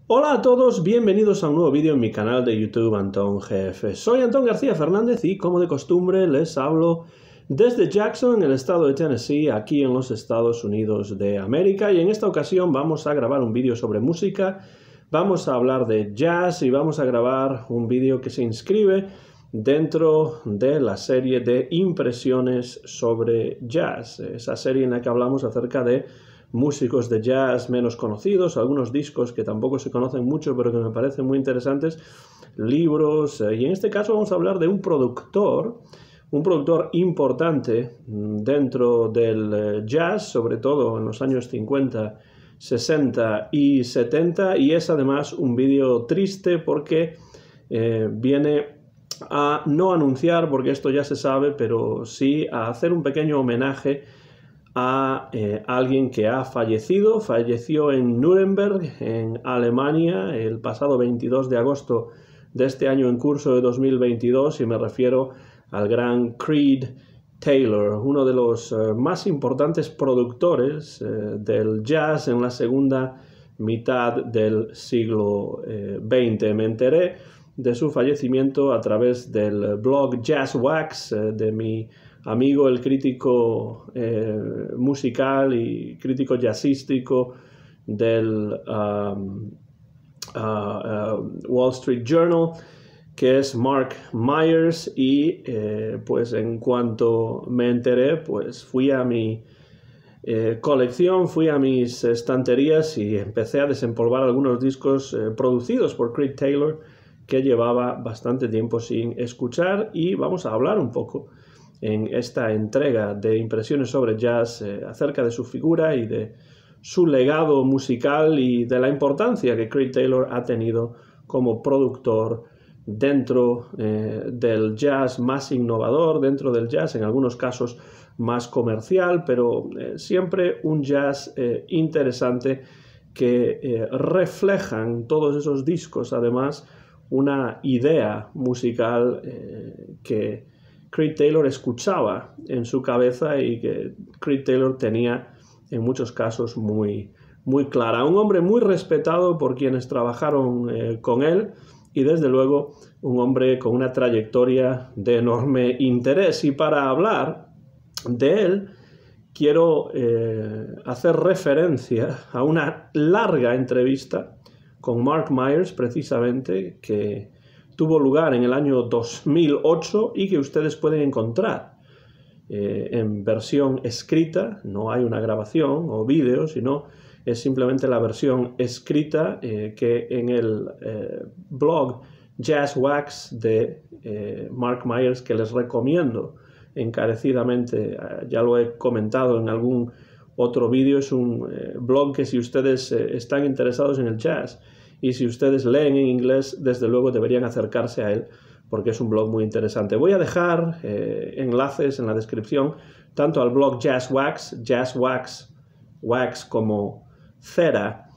Hola a todos, bienvenidos a un nuevo vídeo en mi canal de YouTube Antón GF. Soy Antón García Fernández y como de costumbre les hablo desde Jackson, en el estado de Tennessee, aquí en los Estados Unidos de América, y en esta ocasión vamos a grabar un vídeo sobre música, vamos a hablar de jazz y vamos a grabar un vídeo que se inscribe dentro de la serie de impresiones sobre jazz, esa serie en la que hablamos acerca de músicos de jazz menos conocidos, algunos discos que tampoco se conocen mucho pero que me parecen muy interesantes, libros, y en este caso vamos a hablar de un productor importante dentro del jazz, sobre todo en los años 50, 60 y 70, y es además un vídeo triste porque viene a no anunciar, porque esto ya se sabe, pero sí a hacer un pequeño homenaje a alguien que ha fallecido. Falleció en Nuremberg, en Alemania, el pasado 22 de agosto de este año en curso de 2022, y me refiero al gran Creed Taylor, uno de los más importantes productores del jazz en la segunda mitad del siglo XX. Me enteré de su fallecimiento a través del blog Jazz Wax de mi amigo, el crítico musical y crítico jazzístico del Wall Street Journal, que es Mark Myers, y pues en cuanto me enteré, pues fui a mi colección, fui a mis estanterías y empecé a desempolvar algunos discos producidos por Creed Taylor que llevaba bastante tiempo sin escuchar, y vamos a hablar un poco en esta entrega de impresiones sobre jazz acerca de su figura y de su legado musical y de la importancia que Creed Taylor ha tenido como productor dentro del jazz más innovador, dentro del jazz en algunos casos más comercial, pero siempre un jazz interesante que reflejan todos esos discos, además, una idea musical que Creed Taylor escuchaba en su cabeza y que Creed Taylor tenía en muchos casos muy clara. Un hombre muy respetado por quienes trabajaron con él, y desde luego un hombre con una trayectoria de enorme interés. Y para hablar de él quiero hacer referencia a una larga entrevista con Mark Myers, precisamente, que tuvo lugar en el año 2008 y que ustedes pueden encontrar en versión escrita. No hay una grabación o vídeo, sino es simplemente la versión escrita que en el blog Jazz Wax de Mark Myers, que les recomiendo encarecidamente. Ya lo he comentado en algún otro vídeo. Es un blog que, si ustedes están interesados en el jazz y si ustedes leen en inglés, desde luego deberían acercarse a él, porque es un blog muy interesante. Voy a dejar enlaces en la descripción tanto al blog Jazz Wax, wax como cera.com,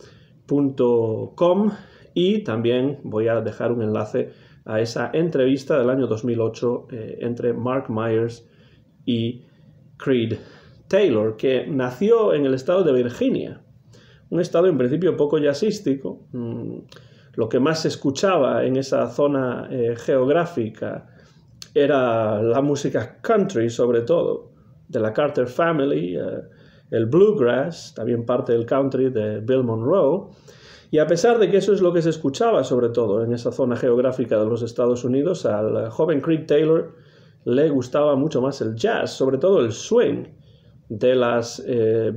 y también voy a dejar un enlace a esa entrevista del año 2008 entre Mark Myers y Creed Taylor, que nació en el estado de Virginia, un estado en principio poco jazzístico. Lo que más se escuchaba en esa zona geográfica era la música country, sobre todo, de la Carter Family, el bluegrass, también parte del country de Bill Monroe. Y a pesar de que eso es lo que se escuchaba, sobre todo, en esa zona geográfica de los Estados Unidos, al joven Creed Taylor le gustaba mucho más el jazz, sobre todo el swing de las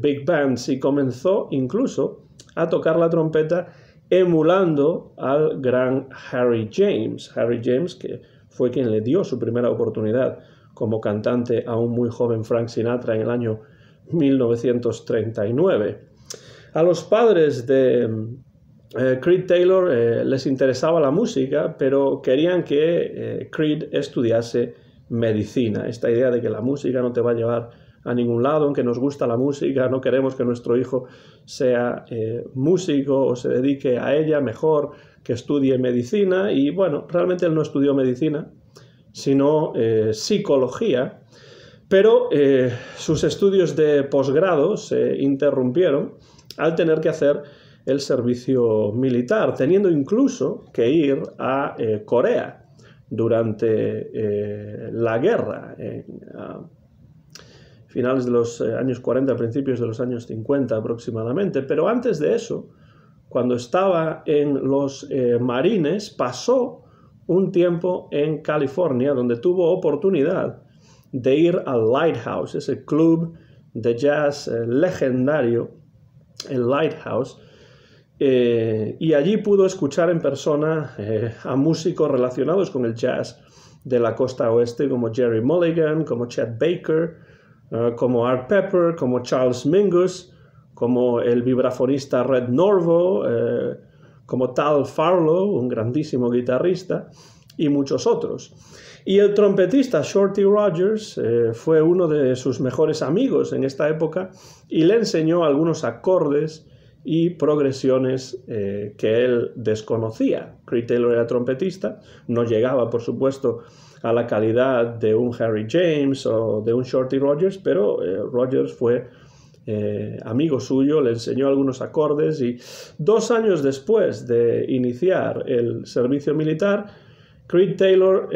big bands, y comenzó incluso a tocar la trompeta emulando al gran Harry James, que fue quien le dio su primera oportunidad como cantante a un muy joven Frank Sinatra en el año 1939. A los padres de Creed Taylor les interesaba la música, pero querían que Creed estudiase medicina. Esta idea de que la música no te va a llevar a ningún lado, aunque nos gusta la música, no queremos que nuestro hijo sea músico o se dedique a ella, mejor que estudie medicina. Y bueno, realmente él no estudió medicina, sino psicología, pero sus estudios de posgrado se interrumpieron al tener que hacer el servicio militar, teniendo incluso que ir a Corea durante la guerra, a finales de los años 40, principios de los años 50 aproximadamente. Pero antes de eso, cuando estaba en los Marines, pasó un tiempo en California, donde tuvo oportunidad de ir al Lighthouse, ese club de jazz legendario, el Lighthouse, y allí pudo escuchar en persona a músicos relacionados con el jazz de la costa oeste, como Jerry Mulligan, como Chet Baker, como Art Pepper, como Charles Mingus, como el vibrafonista Red Norvo, como Tal Farlow, un grandísimo guitarrista, y muchos otros. Y el trompetista Shorty Rogers fue uno de sus mejores amigos en esta época y le enseñó algunos acordes y progresiones que él desconocía. Creed Taylor era trompetista, no llegaba, por supuesto, a la calidad de un Harry James o de un Shorty Rogers, pero Rogers fue amigo suyo, le enseñó algunos acordes y 2 años después de iniciar el servicio militar, Creed Taylor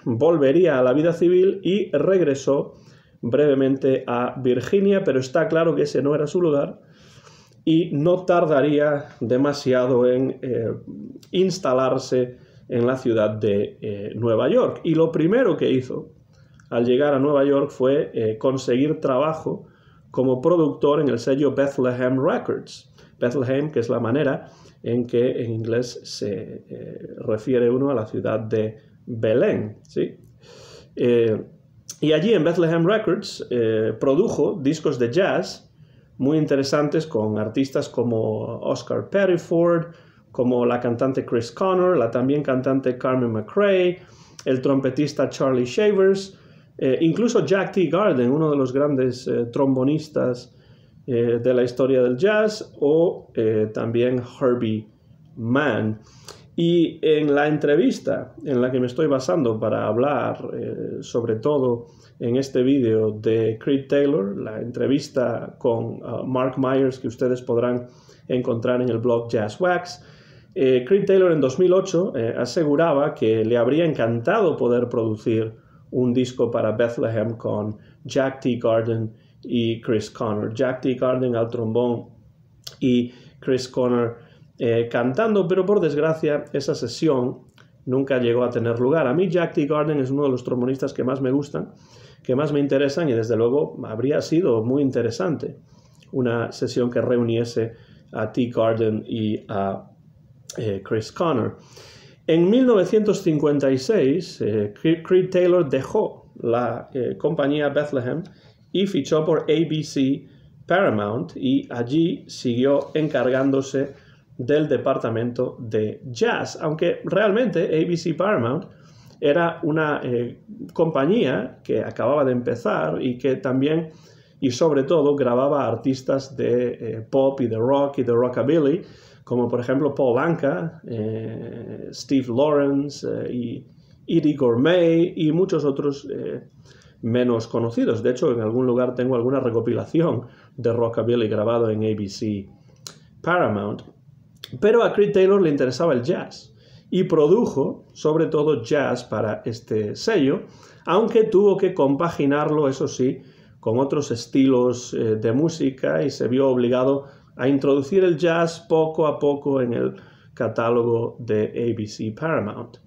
volvería a la vida civil y regresó brevemente a Virginia, pero está claro que ese no era su lugar y no tardaría demasiado en instalarse en la ciudad de Nueva York. Y lo primero que hizo al llegar a Nueva York fue conseguir trabajo como productor en el sello Bethlehem Records. Bethlehem, que es la manera en que en inglés se refiere uno a la ciudad de Belén, ¿sí? Y allí en Bethlehem Records produjo discos de jazz muy interesantes con artistas como Oscar Pettiford, como la cantante Chris Connor, la también cantante Carmen McRae, el trompetista Charlie Shavers, incluso Jack T. Garden, uno de los grandes trombonistas de la historia del jazz, o también Herbie Mann. Y en la entrevista en la que me estoy basando para hablar sobre todo en este vídeo de Creed Taylor, la entrevista con Mark Myers, que ustedes podrán encontrar en el blog Jazz Wax, Creed Taylor en 2008 aseguraba que le habría encantado poder producir un disco para Bethlehem con Jack T. Garden y Chris Connor. Jack T. Garden al trombón y Chris Connor cantando, pero por desgracia esa sesión nunca llegó a tener lugar. A mí Jack T. Garden es uno de los trombonistas que más me gustan, que más me interesan, y desde luego habría sido muy interesante una sesión que reuniese a T. Garden y a Chris Connor. En 1956, Creed Taylor dejó la compañía Bethlehem y fichó por ABC Paramount, y allí siguió encargándose del departamento de jazz, aunque realmente ABC Paramount era una compañía que acababa de empezar y que también y sobre todo grababa artistas de pop y de rock y de rockabilly, como por ejemplo Paul Anka, Steve Lawrence y Eddie Gourmet y muchos otros menos conocidos. De hecho, en algún lugar tengo alguna recopilación de rockabilly grabado en ABC Paramount. Pero a Creed Taylor le interesaba el jazz y produjo sobre todo jazz para este sello, aunque tuvo que compaginarlo, eso sí, con otros estilos de música, y se vio obligado a introducir el jazz poco a poco en el catálogo de ABC Paramount.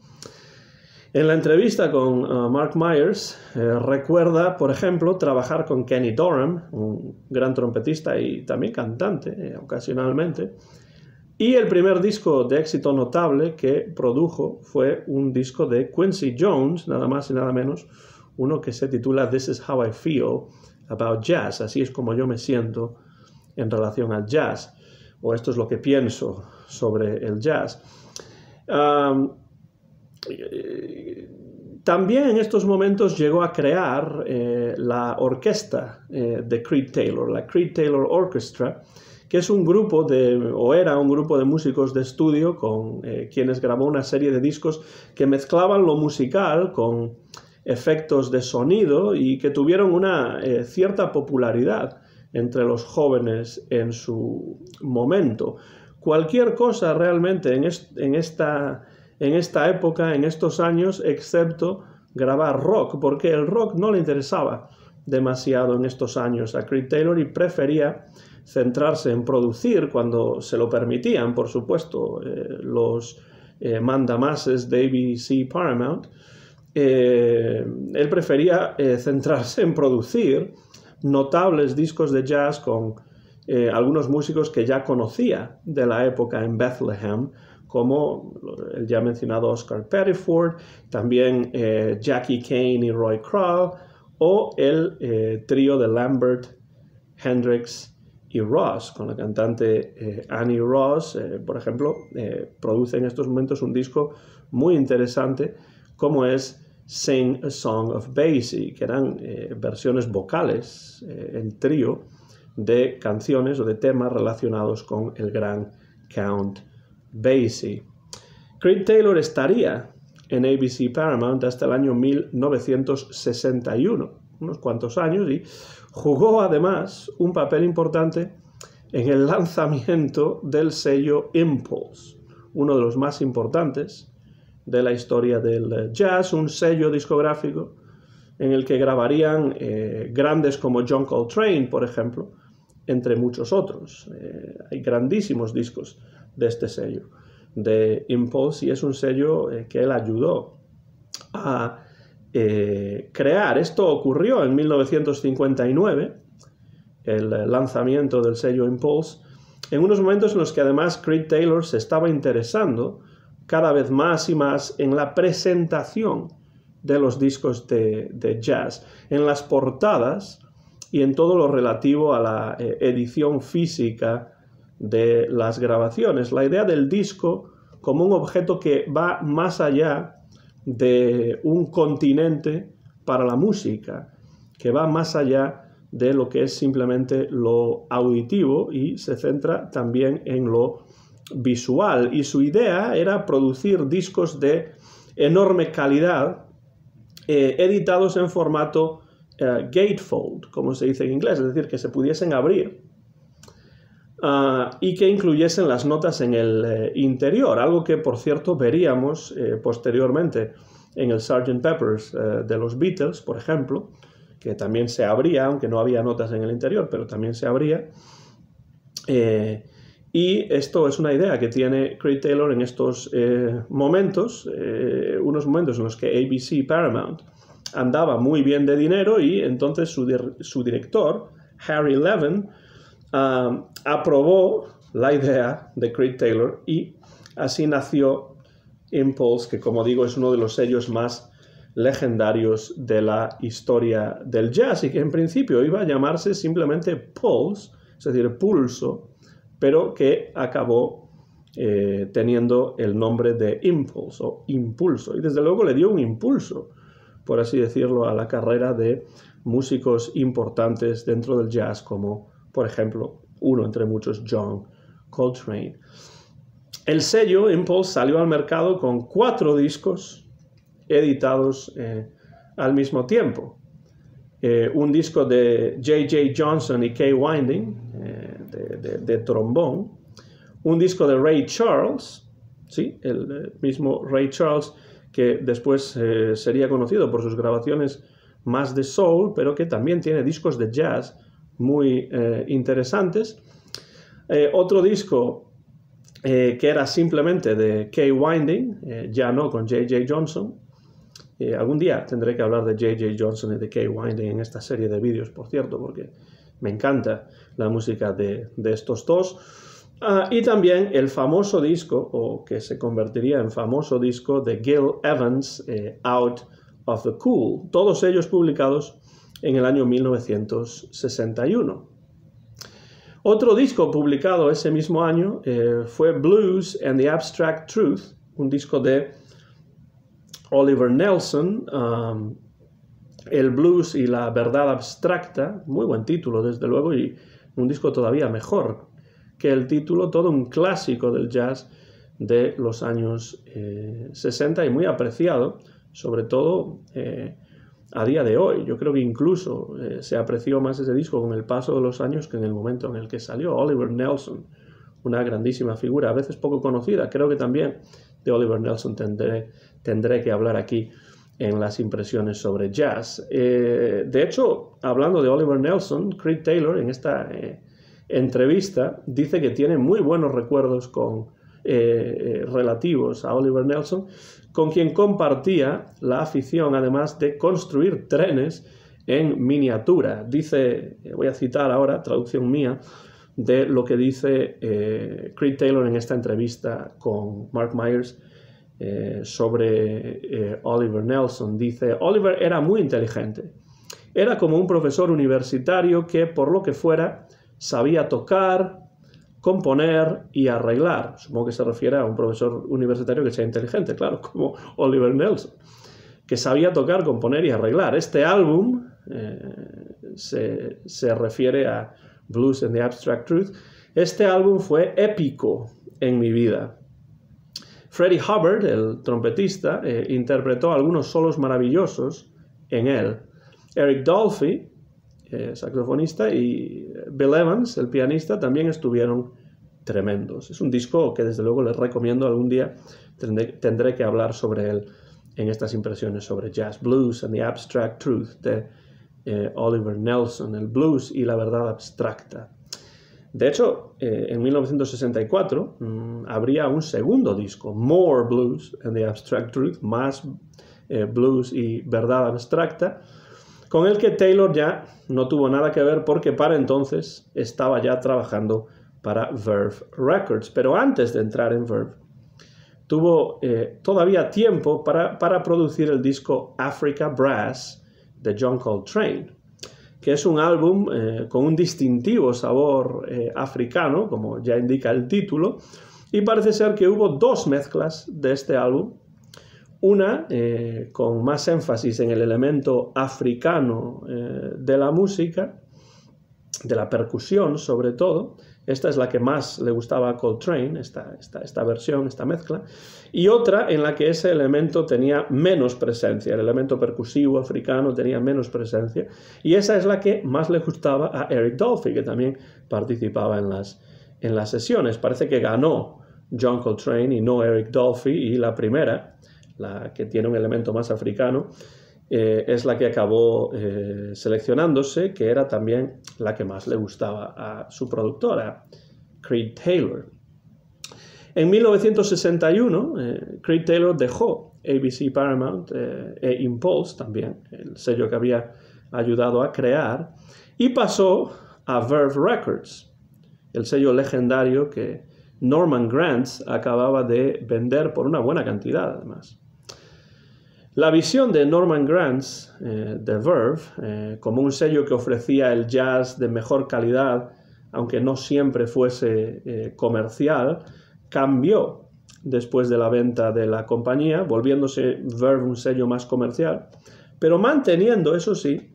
En la entrevista con Mark Myers, recuerda, por ejemplo, trabajar con Kenny Dorham, un gran trompetista y también cantante ocasionalmente. Y el primer disco de éxito notable que produjo fue un disco de Quincy Jones, nada más y nada menos, uno que se titula This is How I Feel About Jazz, así es como yo me siento en relación al jazz, o esto es lo que pienso sobre el jazz. También en estos momentos llegó a crear la orquesta de Creed Taylor, la Creed Taylor Orchestra, que es un grupo era un grupo de músicos de estudio con quienes grabó una serie de discos que mezclaban lo musical con efectos de sonido y que tuvieron una cierta popularidad entre los jóvenes en su momento. cualquier cosa realmente en esta época, en estos años, excepto grabar rock, porque el rock no le interesaba demasiado en estos años a Creed Taylor y prefería centrarse en producir cuando se lo permitían, por supuesto, los mandamases de ABC Paramount. Él prefería centrarse en producir notables discos de jazz con algunos músicos que ya conocía de la época en Bethlehem, como el ya mencionado Oscar Pettiford, también Jackie Kane y Roy Kral, o el trío de Lambert, Hendrix y Ross, con la cantante Annie Ross, por ejemplo, produce en estos momentos un disco muy interesante como es Sing a Song of Basie, que eran versiones vocales en trío de canciones o de temas relacionados con el gran Count Basie. Creed Taylor estaría en ABC Paramount hasta el año 1961, unos cuantos años, y jugó además un papel importante en el lanzamiento del sello Impulse, uno de los más importantes de la historia del jazz, un sello discográfico en el que grabarían grandes como John Coltrane, por ejemplo, entre muchos otros. Hay grandísimos discos de este sello, de Impulse, y es un sello que él ayudó a crear. Esto ocurrió en 1959, el lanzamiento del sello Impulse, en unos momentos en los que además Creed Taylor se estaba interesando cada vez más y más en la presentación de los discos de jazz, en las portadas y en todo lo relativo a la edición física de las grabaciones. La idea del disco como un objeto que va más allá de un continente para la música, que va más allá de lo que es simplemente lo auditivo y se centra también en lo visual. Y su idea era producir discos de enorme calidad, editados en formato gatefold, como se dice en inglés, es decir, que se pudiesen abrir y que incluyesen las notas en el interior, algo que, por cierto, veríamos posteriormente en el Sgt. Pepper's de los Beatles, por ejemplo, que también se abría, aunque no había notas en el interior, pero también se abría. Y esto es una idea que tiene Creed Taylor en estos momentos, unos momentos en los que ABC Paramount andaba muy bien de dinero, y entonces su director, Harry Levin, aprobó la idea de Creed Taylor, y así nació Impulse, que, como digo, es uno de los sellos más legendarios de la historia del jazz, y que en principio iba a llamarse simplemente Pulse, es decir, pulso, pero que acabó teniendo el nombre de Impulse o impulso, y desde luego le dio un impulso, por así decirlo, a la carrera de músicos importantes dentro del jazz, como por ejemplo uno entre muchos, John Coltrane. El sello Impulse salió al mercado con 4 discos editados al mismo tiempo. Un disco de J.J. Johnson y Kay Winding, de trombón, un disco de Ray Charles, ¿sí? El mismo Ray Charles que después sería conocido por sus grabaciones más de soul, pero que también tiene discos de jazz muy interesantes. Otro disco que era simplemente de Kay Winding, ya no con J.J. Johnson. Algún día tendré que hablar de J.J. Johnson y de Kay Winding en esta serie de vídeos, por cierto, porque me encanta la música de estos dos. Y también el famoso disco, o que se convertiría en famoso disco, de Gil Evans, Out of the Cool. Todos ellos publicados en el año 1961. Otro disco publicado ese mismo año fue Blues and the Abstract Truth, un disco de Oliver Nelson, El blues y la verdad abstracta, muy buen título desde luego, y un disco todavía mejor que el título, todo un clásico del jazz de los años 60 y muy apreciado, sobre todo a día de hoy. Yo creo que incluso se apreció más ese disco con el paso de los años que en el momento en el que salió. Oliver Nelson, una grandísima figura, a veces poco conocida. Creo que también de Oliver Nelson tendré que hablar aquí en las impresiones sobre jazz. De hecho, hablando de Oliver Nelson, Creed Taylor en esta entrevista dice que tiene muy buenos recuerdos relativos a Oliver Nelson, con quien compartía la afición además de construir trenes en miniatura. Dice, voy a citar ahora, traducción mía, de lo que dice Creed Taylor en esta entrevista con Mark Myers sobre Oliver Nelson. Dice: Oliver era muy inteligente. Era como un profesor universitario que, por lo que fuera, sabía tocar, componer y arreglar. Supongo que se refiere a un profesor universitario que sea inteligente, claro, como Oliver Nelson, que sabía tocar, componer y arreglar. Este álbum se refiere a Blues and the Abstract Truth. Este álbum fue épico en mi vida. Freddie Hubbard, el trompetista, interpretó algunos solos maravillosos en él. Eric Dolphy, saxofonista, y Bill Evans, el pianista, también estuvieron tremendos. Es un disco que desde luego les recomiendo. Algún día tendré que hablar sobre él en estas impresiones sobre jazz. Blues and the Abstract Truth de Oliver Nelson, el blues y la verdad abstracta. De hecho, en 1964 habría un segundo disco, More Blues and the Abstract Truth, más blues y verdad abstracta, con el que Taylor ya no tuvo nada que ver porque para entonces estaba ya trabajando para Verve Records. Pero antes de entrar en Verve, tuvo todavía tiempo para producir el disco Africa Brass de John Coltrane, que es un álbum con un distintivo sabor africano, como ya indica el título, y parece ser que hubo dos mezclas de este álbum, una con más énfasis en el elemento africano de la música, de la percusión sobre todo. Esta es la que más le gustaba a Coltrane, esta versión, esta mezcla, y otra en la que ese elemento tenía menos presencia, el elemento percusivo africano tenía menos presencia, y esa es la que más le gustaba a Eric Dolphy, que también participaba en las sesiones. Parece que ganó John Coltrane y no Eric Dolphy, y la primera, la que tiene un elemento más africano, es la que acabó seleccionándose, que era también la que más le gustaba a su productora, Creed Taylor. En 1961, Creed Taylor dejó ABC Paramount e Impulse, también el sello que había ayudado a crear, y pasó a Verve Records, el sello legendario que Norman Granz acababa de vender por una buena cantidad, además. La visión de Norman Granz de Verve, como un sello que ofrecía el jazz de mejor calidad, aunque no siempre fuese comercial, cambió después de la venta de la compañía, volviéndose Verve un sello más comercial, pero manteniendo, eso sí,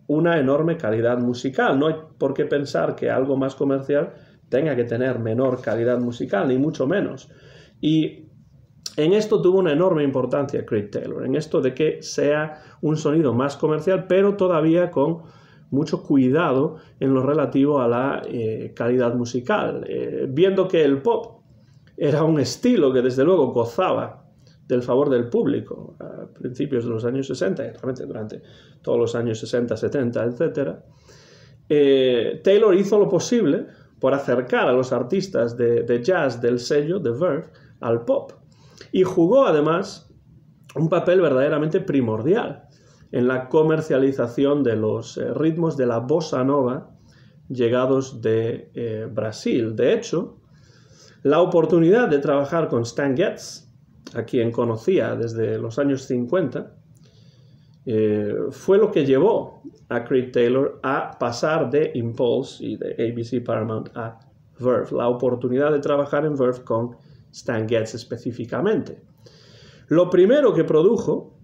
una enorme calidad musical. No hay por qué pensar que algo más comercial tenga que tener menor calidad musical, ni mucho menos. Y en esto tuvo una enorme importancia Creed Taylor, en esto de que sea un sonido más comercial, pero todavía con mucho cuidado en lo relativo a la calidad musical, viendo que el pop era un estilo que desde luego gozaba del favor del público a principios de los años 60 y realmente durante todos los años 60, 70, etc. Taylor hizo lo posible por acercar a los artistas de jazz del sello de Verve al pop. Y jugó además un papel verdaderamente primordial en la comercialización de los ritmos de la bossa nova llegados de Brasil. De hecho, la oportunidad de trabajar con Stan Getz, a quien conocía desde los años 50, fue lo que llevó a Creed Taylor a pasar de Impulse y de ABC Paramount a Verve. La oportunidad de trabajar en Verve con Stan Getz específicamente. Lo primero que produjo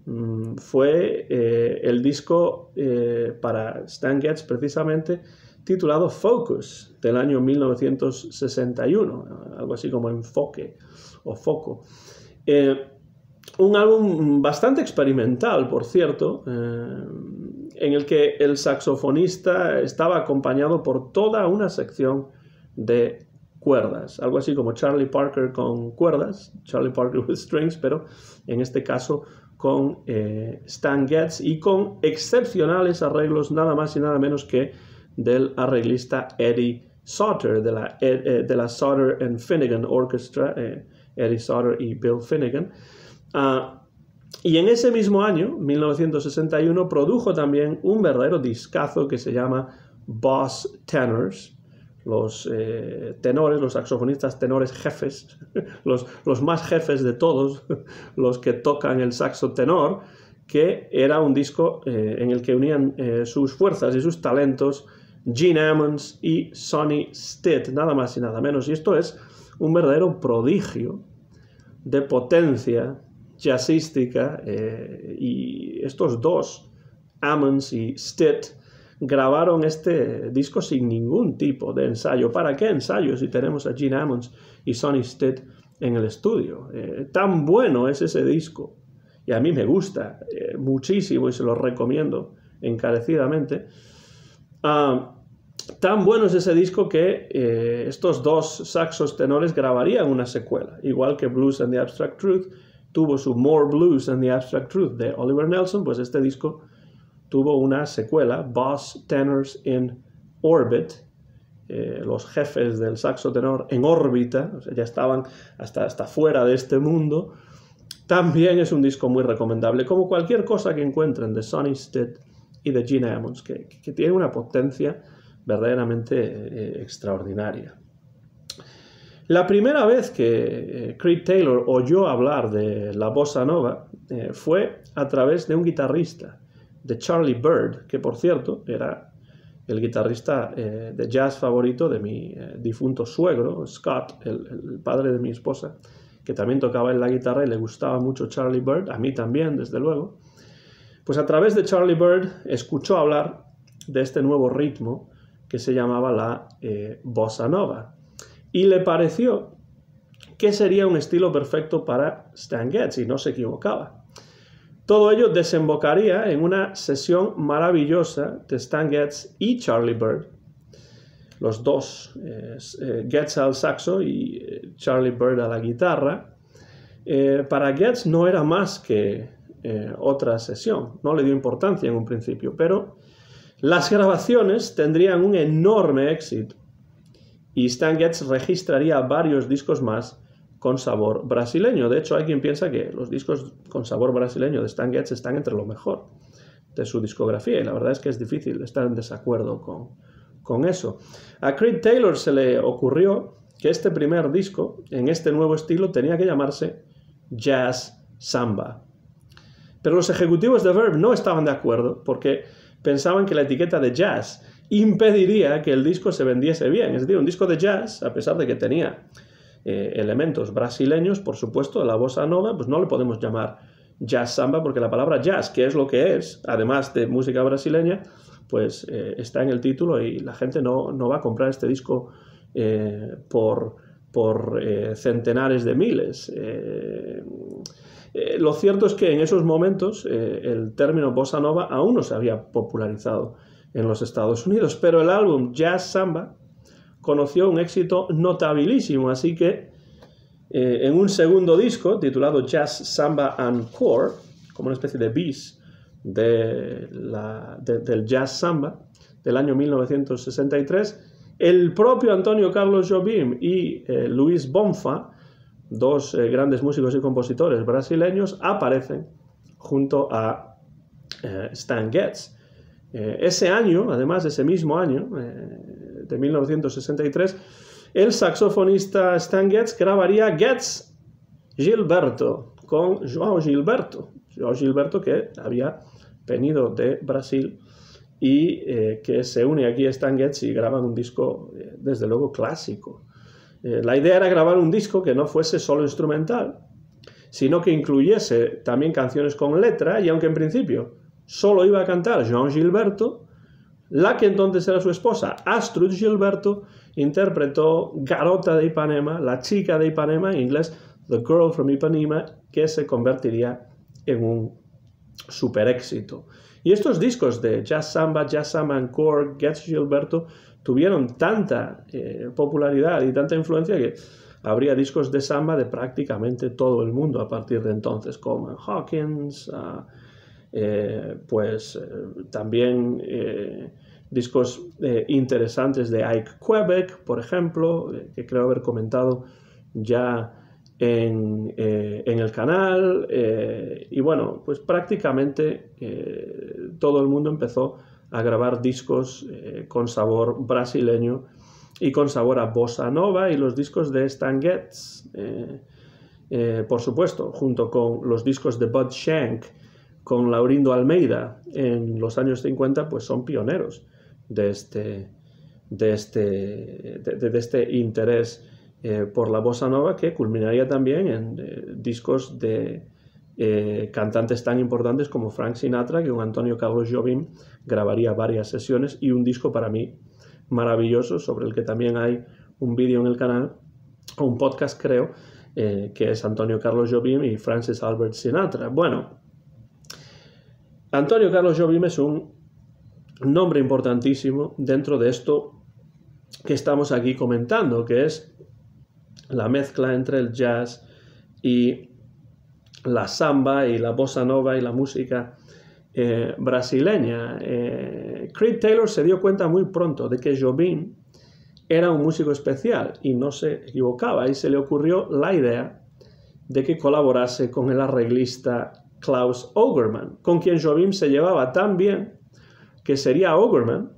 fue el disco para Stan Getz precisamente titulado Focus, del año 1961, algo así como Enfoque o Foco. Un álbum bastante experimental, por cierto, en el que el saxofonista estaba acompañado por toda una sección de cuerdas, algo así como Charlie Parker con cuerdas, Charlie Parker with strings, pero en este caso con Stan Getz y con excepcionales arreglos nada más y nada menos que del arreglista Eddie Sauter de la Sauter and Finnegan Orchestra, Eddie Sauter y Bill Finnegan. Y en ese mismo año, 1961, produjo también un verdadero discazo que se llama Boss Tenors, los tenores, los saxofonistas tenores jefes, los más jefes de todos, los que tocan el saxo tenor, que era un disco en el que unían sus fuerzas y sus talentos Gene Ammons y Sonny Stitt, nada más y nada menos. Y esto es un verdadero prodigio de potencia jazzística, y estos dos, Ammons y Stitt, grabaron este disco sin ningún tipo de ensayo. ¿Para qué ensayo si tenemos a Gene Ammons y Sonny Stitt en el estudio? Tan bueno es ese disco, y a mí me gusta muchísimo y se lo recomiendo encarecidamente. Tan bueno es ese disco que estos dos saxos tenores grabarían una secuela, igual que Blues and the Abstract Truth tuvo su More Blues and the Abstract Truth de Oliver Nelson, pues este disco tuvo una secuela, Boss Tenors in Orbit, los jefes del saxo tenor en órbita, o sea, ya estaban hasta fuera de este mundo. También es un disco muy recomendable, como cualquier cosa que encuentren de Sonny Stitt y de Gene Ammons, que tiene una potencia verdaderamente extraordinaria. La primera vez que Creed Taylor oyó hablar de la bossa nova fue a través de un guitarrista, de Charlie Byrd, que por cierto era el guitarrista de jazz favorito de mi difunto suegro, Scott, el padre de mi esposa, que también tocaba en la guitarra y le gustaba mucho Charlie Byrd, a mí también, desde luego. Pues a través de Charlie Byrd escuchó hablar de este nuevo ritmo que se llamaba la bossa nova, y le pareció que sería un estilo perfecto para Stan Getz, y no se equivocaba. Todo ello desembocaría en una sesión maravillosa de Stan Getz y Charlie Byrd, los dos, Getz al saxo y Charlie Byrd a la guitarra. Para Getz no era más que otra sesión, no le dio importancia en un principio, pero las grabaciones tendrían un enorme éxito y Stan Getz registraría varios discos más con sabor brasileño. De hecho, hay quien piensa que los discos con sabor brasileño de Stan Getz están entre lo mejor de su discografía, y la verdad es que es difícil estar en desacuerdo con eso. A Creed Taylor se le ocurrió que este primer disco, en este nuevo estilo, tenía que llamarse Jazz Samba. Pero los ejecutivos de Verve no estaban de acuerdo, porque pensaban que la etiqueta de jazz impediría que el disco se vendiese bien. Es decir, un disco de jazz, a pesar de que tenía elementos brasileños, por supuesto, la bossa nova, pues no le podemos llamar jazz samba, porque la palabra jazz, que es lo que es, además de música brasileña, pues está en el título, y la gente no va a comprar este disco por centenares de miles. Lo cierto es que en esos momentos el término bossa nova aún no se había popularizado en los Estados Unidos, pero el álbum Jazz Samba conoció un éxito notabilísimo, así que en un segundo disco titulado Jazz Samba Encore, como una especie de bis del Jazz Samba del año 1963, el propio Antonio Carlos Jobim y Luis Bonfa, dos grandes músicos y compositores brasileños, aparecen junto a Stan Getz. Ese año, además, ese mismo año, de 1963, el saxofonista Stan Getz grabaría Getz Gilberto con João Gilberto. João Gilberto, que había venido de Brasil y que se une aquí a Stan Getz y graban un disco, desde luego, clásico. La idea era grabar un disco que no fuese solo instrumental, sino que incluyese también canciones con letra, y aunque en principio solo iba a cantar João Gilberto, la que entonces era su esposa, Astrud Gilberto, interpretó Garota de Ipanema, la chica de Ipanema, en inglés The Girl from Ipanema, que se convertiría en un super éxito. Y estos discos de Jazz Samba Encore, Getz Gilberto, tuvieron tanta popularidad y tanta influencia que habría discos de samba de prácticamente todo el mundo a partir de entonces, Coleman Hawkins, también discos interesantes de Ike Quebec, por ejemplo, que creo haber comentado ya en el canal, y bueno, pues prácticamente todo el mundo empezó a grabar discos con sabor brasileño y con sabor a bossa nova, y los discos de Stan Getz, por supuesto, junto con los discos de Bud Shank, con Laurindo Almeida en los años 50, pues son pioneros de este interés por la bossa nova, que culminaría también en discos de cantantes tan importantes como Frank Sinatra, que con Antonio Carlos Jobim grabaría varias sesiones, y un disco para mí maravilloso, sobre el que también hay un vídeo en el canal, o un podcast creo, que es Antonio Carlos Jobim y Francis Albert Sinatra. Bueno, Antonio Carlos Jobim es un nombre importantísimo dentro de esto que estamos aquí comentando, que es la mezcla entre el jazz y la samba y la bossa nova y la música brasileña. Creed Taylor se dio cuenta muy pronto de que Jobim era un músico especial y no se equivocaba, y se le ocurrió la idea de que colaborase con el arreglista Klaus Ogerman, con quien Jobim se llevaba tan bien que sería Ogerman,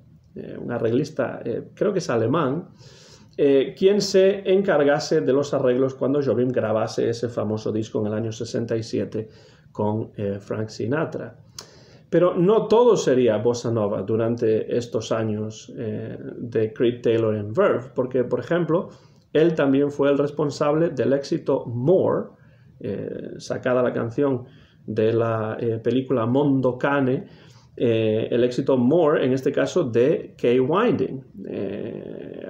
un arreglista, creo que es alemán, quien se encargase de los arreglos cuando Jobim grabase ese famoso disco en el año 67 con Frank Sinatra. Pero no todo sería bossa nova durante estos años de Creed Taylor en Verve, porque, por ejemplo, él también fue el responsable del éxito More, sacada la canción de la película Mondo Cane, el éxito More, en este caso de Kay Winding,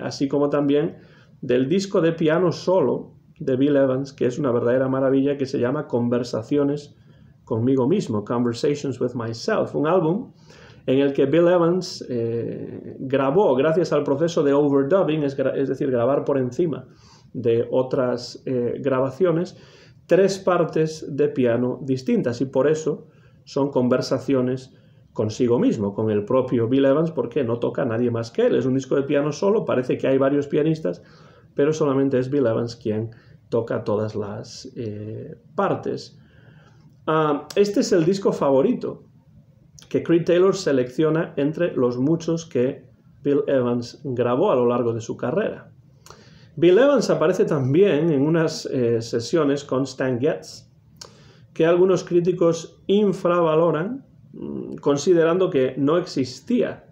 así como también del disco de piano solo de Bill Evans, que es una verdadera maravilla, que se llama Conversaciones conmigo mismo, Conversations with Myself, un álbum en el que Bill Evans grabó, gracias al proceso de overdubbing, es decir, grabar por encima de otras grabaciones, 3 partes de piano distintas, y por eso son conversaciones consigo mismo, con el propio Bill Evans, porque no toca nadie más que él. Es un disco de piano solo, parece que hay varios pianistas, pero solamente es Bill Evans quien toca todas las partes. Este es el disco favorito que Creed Taylor selecciona entre los muchos que Bill Evans grabó a lo largo de su carrera. Bill Evans aparece también en unas sesiones con Stan Getz, que algunos críticos infravaloran, considerando que no existía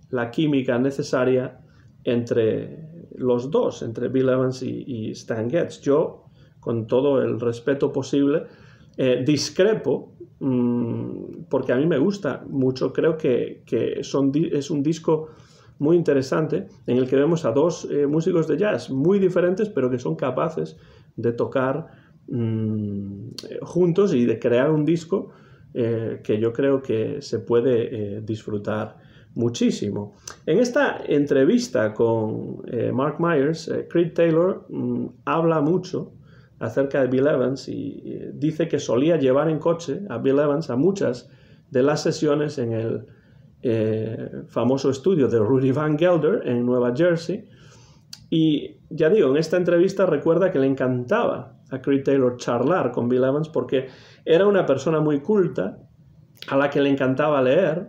la química necesaria entre los dos, entre Bill Evans y Stan Getz. Yo, con todo el respeto posible, discrepo, porque a mí me gusta mucho. Creo que es un disco muy interesante en el que vemos a 2 músicos de jazz muy diferentes, pero que son capaces de tocar juntos y de crear un disco que yo creo que se puede disfrutar muchísimo. En esta entrevista con Mark Myers, Creed Taylor habla mucho acerca de Bill Evans y dice que solía llevar en coche a Bill Evans a muchas de las sesiones en el famoso estudio de Rudy Van Gelder en Nueva Jersey, y ya digo, en esta entrevista recuerda que le encantaba a Creed Taylor charlar con Bill Evans porque era una persona muy culta a la que le encantaba leer.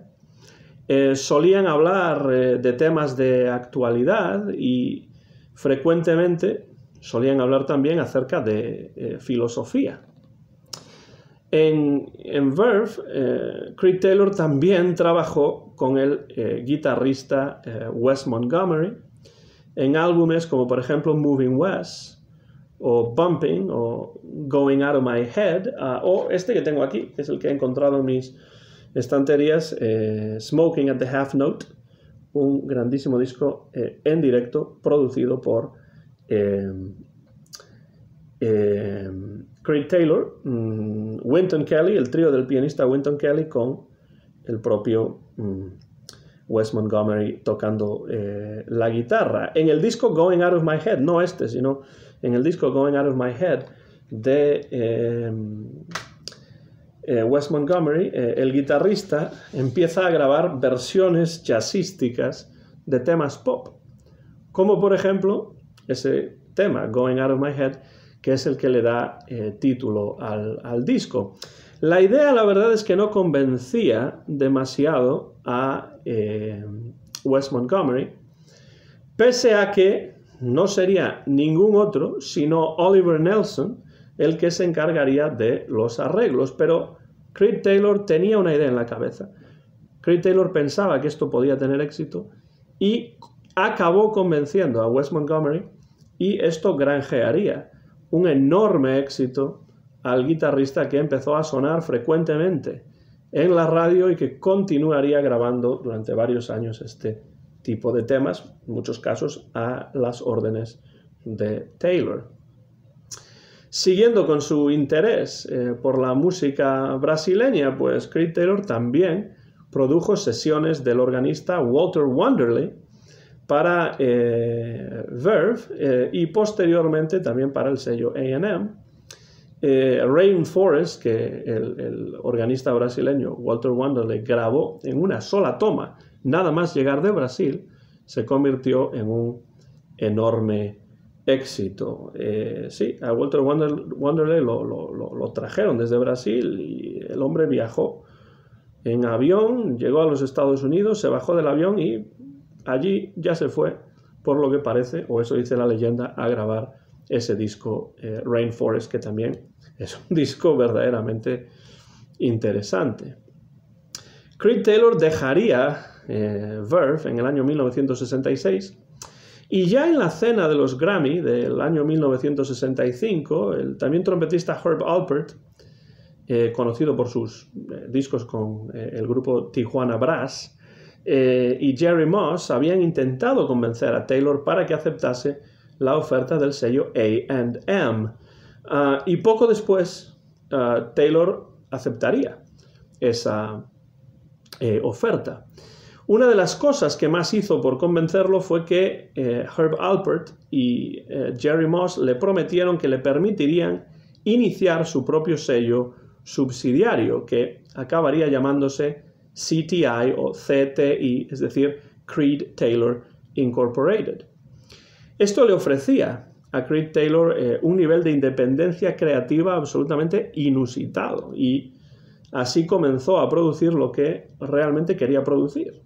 Solían hablar de temas de actualidad y frecuentemente solían hablar también acerca de filosofía. En Verve, Creed Taylor también trabajó con el guitarrista Wes Montgomery en álbumes como, por ejemplo, Moving West, o Bumping, o Going Out of My Head, o este que tengo aquí, que es el que he encontrado en mis estanterías, Smoking at the Half Note, un grandísimo disco en directo producido por Creed Taylor, Wynton Kelly, el trío del pianista Wynton Kelly con el propio Wes Montgomery tocando la guitarra. En el disco Going Out of My Head, no este, sino en el disco Going Out of My Head de Wes Montgomery, el guitarrista empieza a grabar versiones jazzísticas de temas pop, como por ejemplo ese tema, Going Out of My Head, que es el que le da título al disco. La idea, la verdad, es que no convencía demasiado a Wes Montgomery, pese a que no sería ningún otro, sino Oliver Nelson, el que se encargaría de los arreglos. Pero Creed Taylor tenía una idea en la cabeza. Creed Taylor pensaba que esto podía tener éxito y acabó convenciendo a Wes Montgomery, y esto granjearía un enorme éxito al guitarrista, que empezó a sonar frecuentemente en la radio y que continuaría grabando durante varios años este tipo de temas, en muchos casos a las órdenes de Taylor. Siguiendo con su interés por la música brasileña, pues Creed Taylor también produjo sesiones del organista Walter Wanderley para Verve y posteriormente también para el sello A&M. Rainforest, que el organista brasileño Walter Wanderley grabó en una sola toma, nada más llegar de Brasil, se convirtió en un enorme éxito. Sí, a Walter Wanderley lo trajeron desde Brasil y el hombre viajó en avión, llegó a los Estados Unidos, se bajó del avión y allí ya se fue, por lo que parece, o eso dice la leyenda, a grabar ese disco Rainforest, que también es un disco verdaderamente interesante. Creed Taylor dejaría Verve en el año 1966 y ya en la cena de los Grammy del año 1965, el también trompetista Herb Alpert, conocido por sus discos con el grupo Tijuana Brass, y Jerry Moss habían intentado convencer a Taylor para que aceptase la oferta del sello A&M. Y poco después Taylor aceptaría esa oferta. Una de las cosas que más hizo por convencerlo fue que Herb Alpert y Jerry Moss le prometieron que le permitirían iniciar su propio sello subsidiario, que acabaría llamándose CTI o CTI, es decir, Creed Taylor Incorporated. Esto le ofrecía a Creed Taylor un nivel de independencia creativa absolutamente inusitado, y así comenzó a producir lo que realmente quería producir.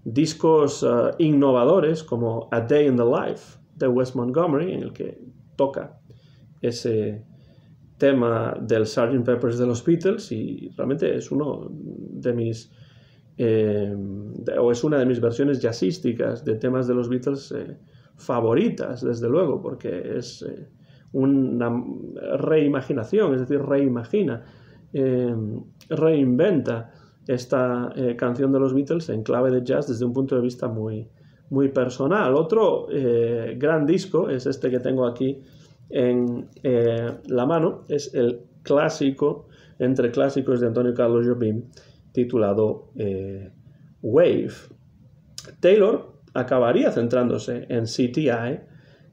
Discos innovadores como A Day in the Life de Wes Montgomery, en el que toca ese tema del Sgt. Pepper's de los Beatles, y realmente es uno de mis es una de mis versiones jazzísticas de temas de los Beatles favoritas, desde luego, porque es una reimaginación, es decir, reinventa esta canción de los Beatles en clave de jazz desde un punto de vista muy, muy personal. Otro gran disco es este que tengo aquí en la mano, es el clásico entre clásicos de Antonio Carlos Jobim, titulado Wave. Taylor acabaría centrándose en CTI,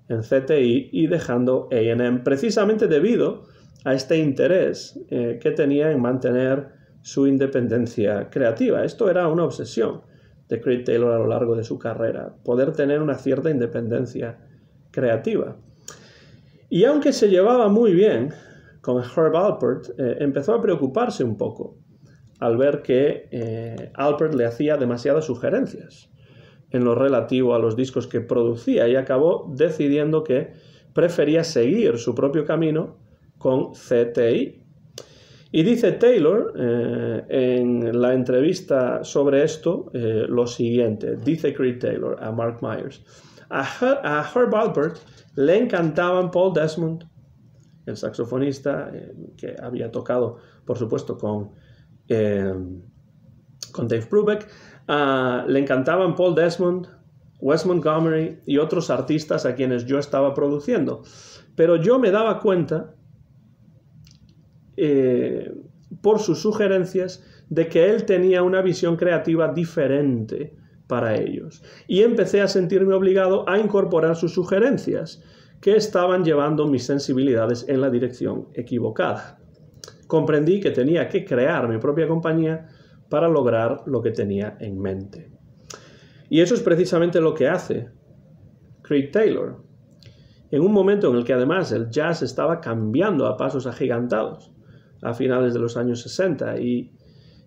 en CTI, y dejando A&M precisamente debido a este interés que tenía en mantener su independencia creativa. Esto era una obsesión de Creed Taylor a lo largo de su carrera, poder tener una cierta independencia creativa. Y aunque se llevaba muy bien con Herb Alpert, empezó a preocuparse un poco al ver que Alpert le hacía demasiadas sugerencias en lo relativo a los discos que producía, y acabó decidiendo que prefería seguir su propio camino con CTI. Y dice Taylor en la entrevista sobre esto lo siguiente, dice Creed Taylor a Mark Myers: a Herb Alpert le encantaban Paul Desmond, el saxofonista que había tocado, por supuesto, con Dave Brubeck. Le encantaban Paul Desmond, Wes Montgomery y otros artistas a quienes yo estaba produciendo. Pero yo me daba cuenta, por sus sugerencias, de que él tenía una visión creativa diferente para ellos. Y empecé a sentirme obligado a incorporar sus sugerencias, que estaban llevando mis sensibilidades en la dirección equivocada. Comprendí que tenía que crear mi propia compañía para lograr lo que tenía en mente. Y eso es precisamente lo que hace Creed Taylor. En un momento en el que además el jazz estaba cambiando a pasos agigantados a finales de los años 60 y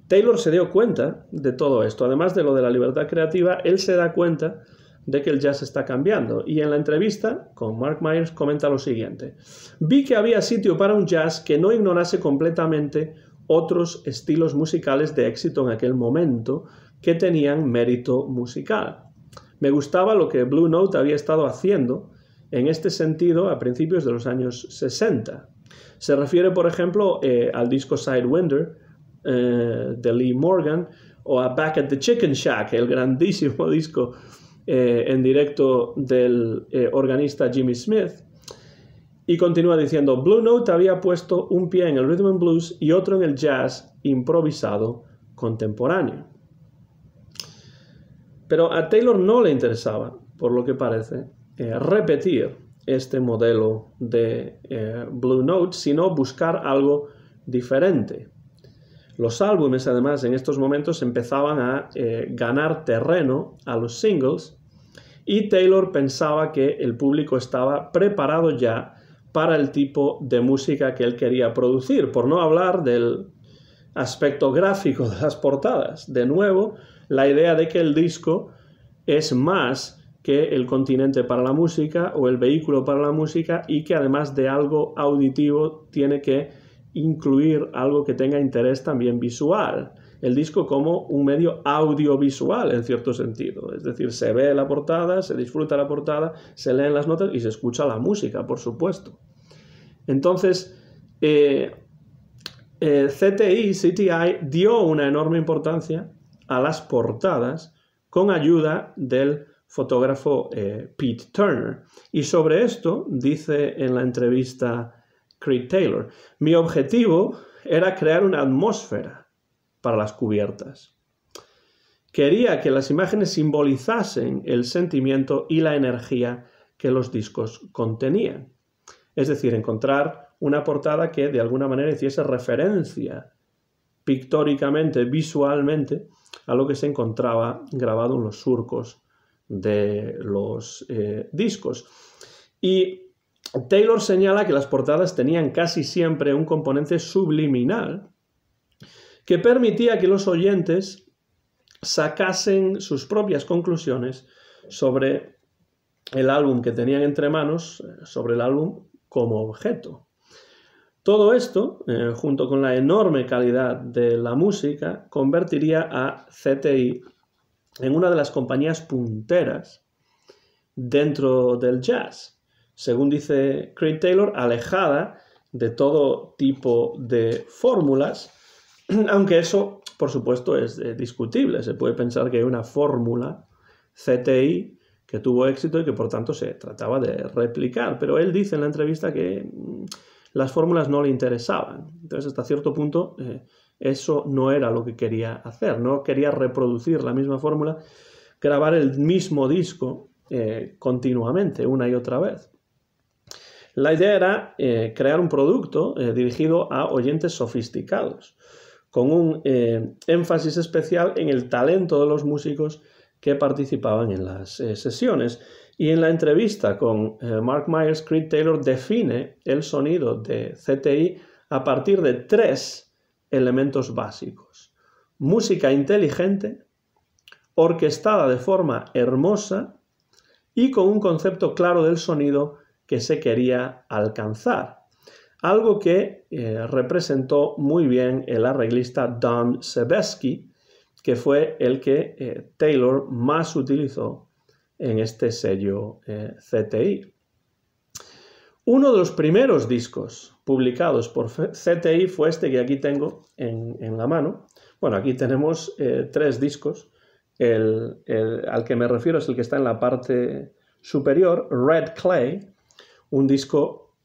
Taylor se dio cuenta de todo esto. Además de lo de la libertad creativa, él se da cuenta de que el jazz está cambiando. Y en la entrevista con Mark Myers comenta lo siguiente: vi que había sitio para un jazz que no ignorase completamente otros estilos musicales de éxito en aquel momento que tenían mérito musical. Me gustaba lo que Blue Note había estado haciendo en este sentido a principios de los años 60. Se refiere, por ejemplo, al disco Sidewinder de Lee Morgan o a Back at the Chicken Shack, el grandísimo disco en directo del organista Jimmy Smith. Y continúa diciendo: Blue Note había puesto un pie en el rhythm and blues y otro en el jazz improvisado contemporáneo. Pero a Taylor no le interesaba, por lo que parece, repetir este modelo de Blue Note, sino buscar algo diferente. Los álbumes, además, en estos momentos empezaban a ganar terreno a los singles y Taylor pensaba que el público estaba preparado ya para el tipo de música que él quería producir, por no hablar del aspecto gráfico de las portadas. De nuevo, la idea de que el disco es más que el continente para la música o el vehículo para la música y que además de algo auditivo tiene que incluir algo que tenga interés también visual. El disco como un medio audiovisual en cierto sentido, es decir, se ve la portada, se disfruta la portada, se leen las notas y se escucha la música, por supuesto. Entonces, CTI dio una enorme importancia a las portadas con ayuda del fotógrafo Pete Turner. Y sobre esto dice en la entrevista Creed Taylor: mi objetivo era crear una atmósfera para las cubiertas. Quería que las imágenes simbolizasen el sentimiento y la energía que los discos contenían. Es decir, encontrar una portada que de alguna manera hiciese referencia pictóricamente, visualmente, a lo que se encontraba grabado en los surcos de los discos. Y Taylor señala que las portadas tenían casi siempre un componente subliminal que permitía que los oyentes sacasen sus propias conclusiones sobre el álbum que tenían entre manos, sobre el álbum como objeto. Todo esto, junto con la enorme calidad de la música, convertiría a CTI en una de las compañías punteras dentro del jazz. Según dice Creed Taylor, alejada de todo tipo de fórmulas, aunque eso, por supuesto, es discutible. Se puede pensar que hay una fórmula CTI que tuvo éxito y que, por tanto, se trataba de replicar. Pero él dice en la entrevista que las fórmulas no le interesaban. Entonces, hasta cierto punto, eso no era lo que quería hacer. No quería reproducir la misma fórmula, grabar el mismo disco continuamente, una y otra vez. La idea era crear un producto dirigido a oyentes sofisticados, con un énfasis especial en el talento de los músicos que participaban en las sesiones. Y en la entrevista con Mark Myers, Creed Taylor define el sonido de CTI a partir de 3 elementos básicos: música inteligente, orquestada de forma hermosa y con un concepto claro del sonido que se quería alcanzar. Algo que representó muy bien el arreglista Don Sebesky, que fue el que Taylor más utilizó en este sello CTI. Uno de los primeros discos publicados por CTI fue este que aquí tengo en la mano. Bueno, aquí tenemos 3 discos. Al que me refiero es el que está en la parte superior, Red Clay, un disco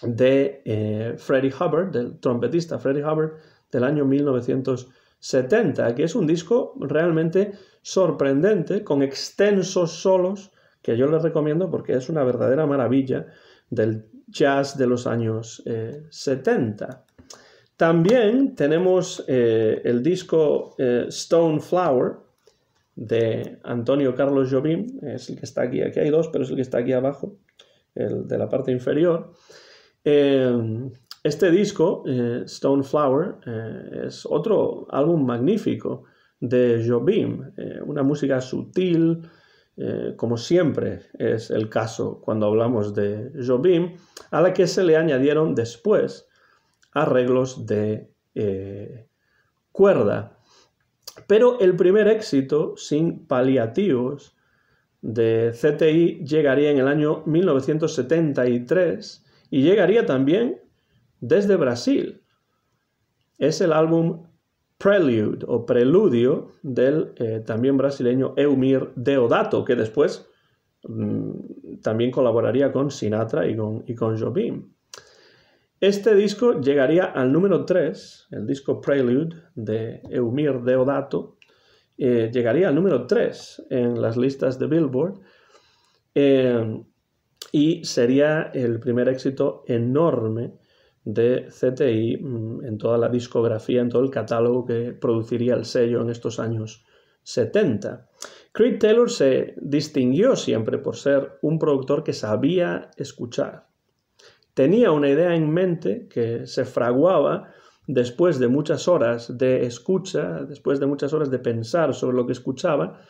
de Freddie Hubbard, del trompetista Freddie Hubbard, del año 1960. 70, que es un disco realmente sorprendente, con extensos solos, que yo les recomiendo porque es una verdadera maravilla del jazz de los años 70. También tenemos el disco Stone Flower de Antonio Carlos Jobim, es el que está aquí hay dos, pero es el que está aquí abajo, el de la parte inferior. Este disco, Stone Flower, es otro álbum magnífico de Jobim, una música sutil, como siempre es el caso cuando hablamos de Jobim, a la que se le añadieron después arreglos de cuerda. Pero el primer éxito, sin paliativos, de CTI llegaría en el año 1973 y llegaría también desde Brasil. Es el álbum Prelude o Preludio del también brasileño Eumir Deodato, que después también colaboraría con Sinatra y con Jobim. Este disco llegaría al número 3, el disco Prelude de Eumir Deodato, llegaría al número 3 en las listas de Billboard y sería el primer éxito enorme de CTI en toda la discografía, en todo el catálogo que produciría el sello en estos años 70. Creed Taylor se distinguió siempre por ser un productor que sabía escuchar. Tenía una idea en mente que se fraguaba después de muchas horas de escucha, después de muchas horas de pensar sobre lo que escuchaba,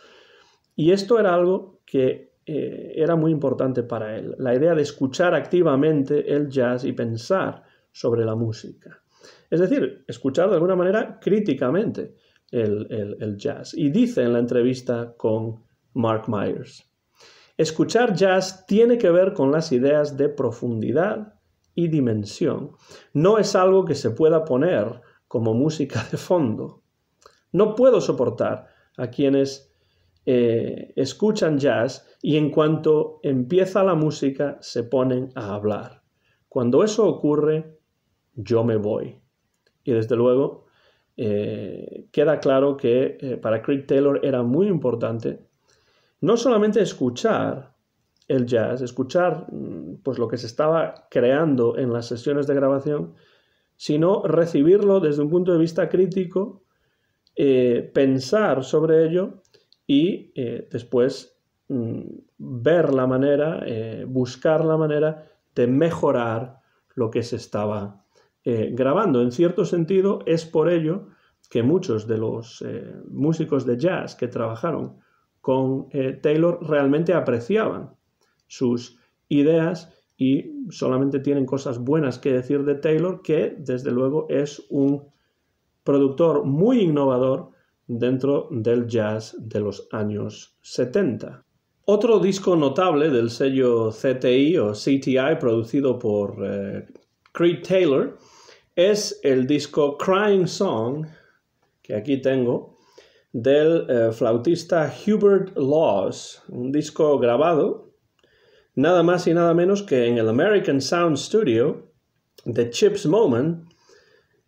y esto era algo que era muy importante para él, la idea de escuchar activamente el jazz y pensar sobre la música. Es decir, escuchar de alguna manera críticamente el jazz. Y dice en la entrevista con Mark Myers: escuchar jazz tiene que ver con las ideas de profundidad y dimensión. No es algo que se pueda poner como música de fondo. No puedo soportar a quienes escuchan jazz y en cuanto empieza la música se ponen a hablar. Cuando eso ocurre, yo me voy. Y desde luego queda claro que para Creed Taylor era muy importante no solamente escuchar el jazz, escuchar pues, lo que se estaba creando en las sesiones de grabación, sino recibirlo desde un punto de vista crítico, pensar sobre ello y después ver la manera, buscar la manera de mejorar lo que se estaba grabando. En cierto sentido, es por ello que muchos de los músicos de jazz que trabajaron con Taylor realmente apreciaban sus ideas y solamente tienen cosas buenas que decir de Taylor, que desde luego es un productor muy innovador dentro del jazz de los años 70. Otro disco notable del sello CTI o CTI producido por Creed Taylor es el disco Crying Song, que aquí tengo, del flautista Hubert Laws, un disco grabado nada más y nada menos que en el American Sound Studio de Chips Moman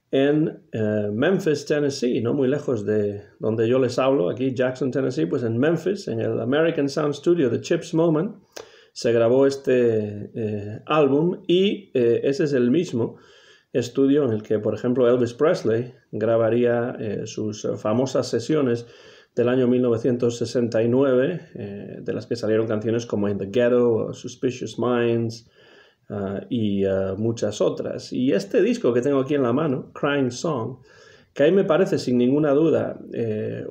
en Memphis, Tennessee, no muy lejos de donde yo les hablo, aquí Jackson, Tennessee, pues en Memphis, en el American Sound Studio de Chips Moman, se grabó este álbum y ese es el mismo estudio en el que, por ejemplo, Elvis Presley grabaría sus famosas sesiones del año 1969, de las que salieron canciones como In the Ghetto, Suspicious Minds y muchas otras. Y este disco que tengo aquí en la mano, Crying Song, que a mí me parece sin ninguna duda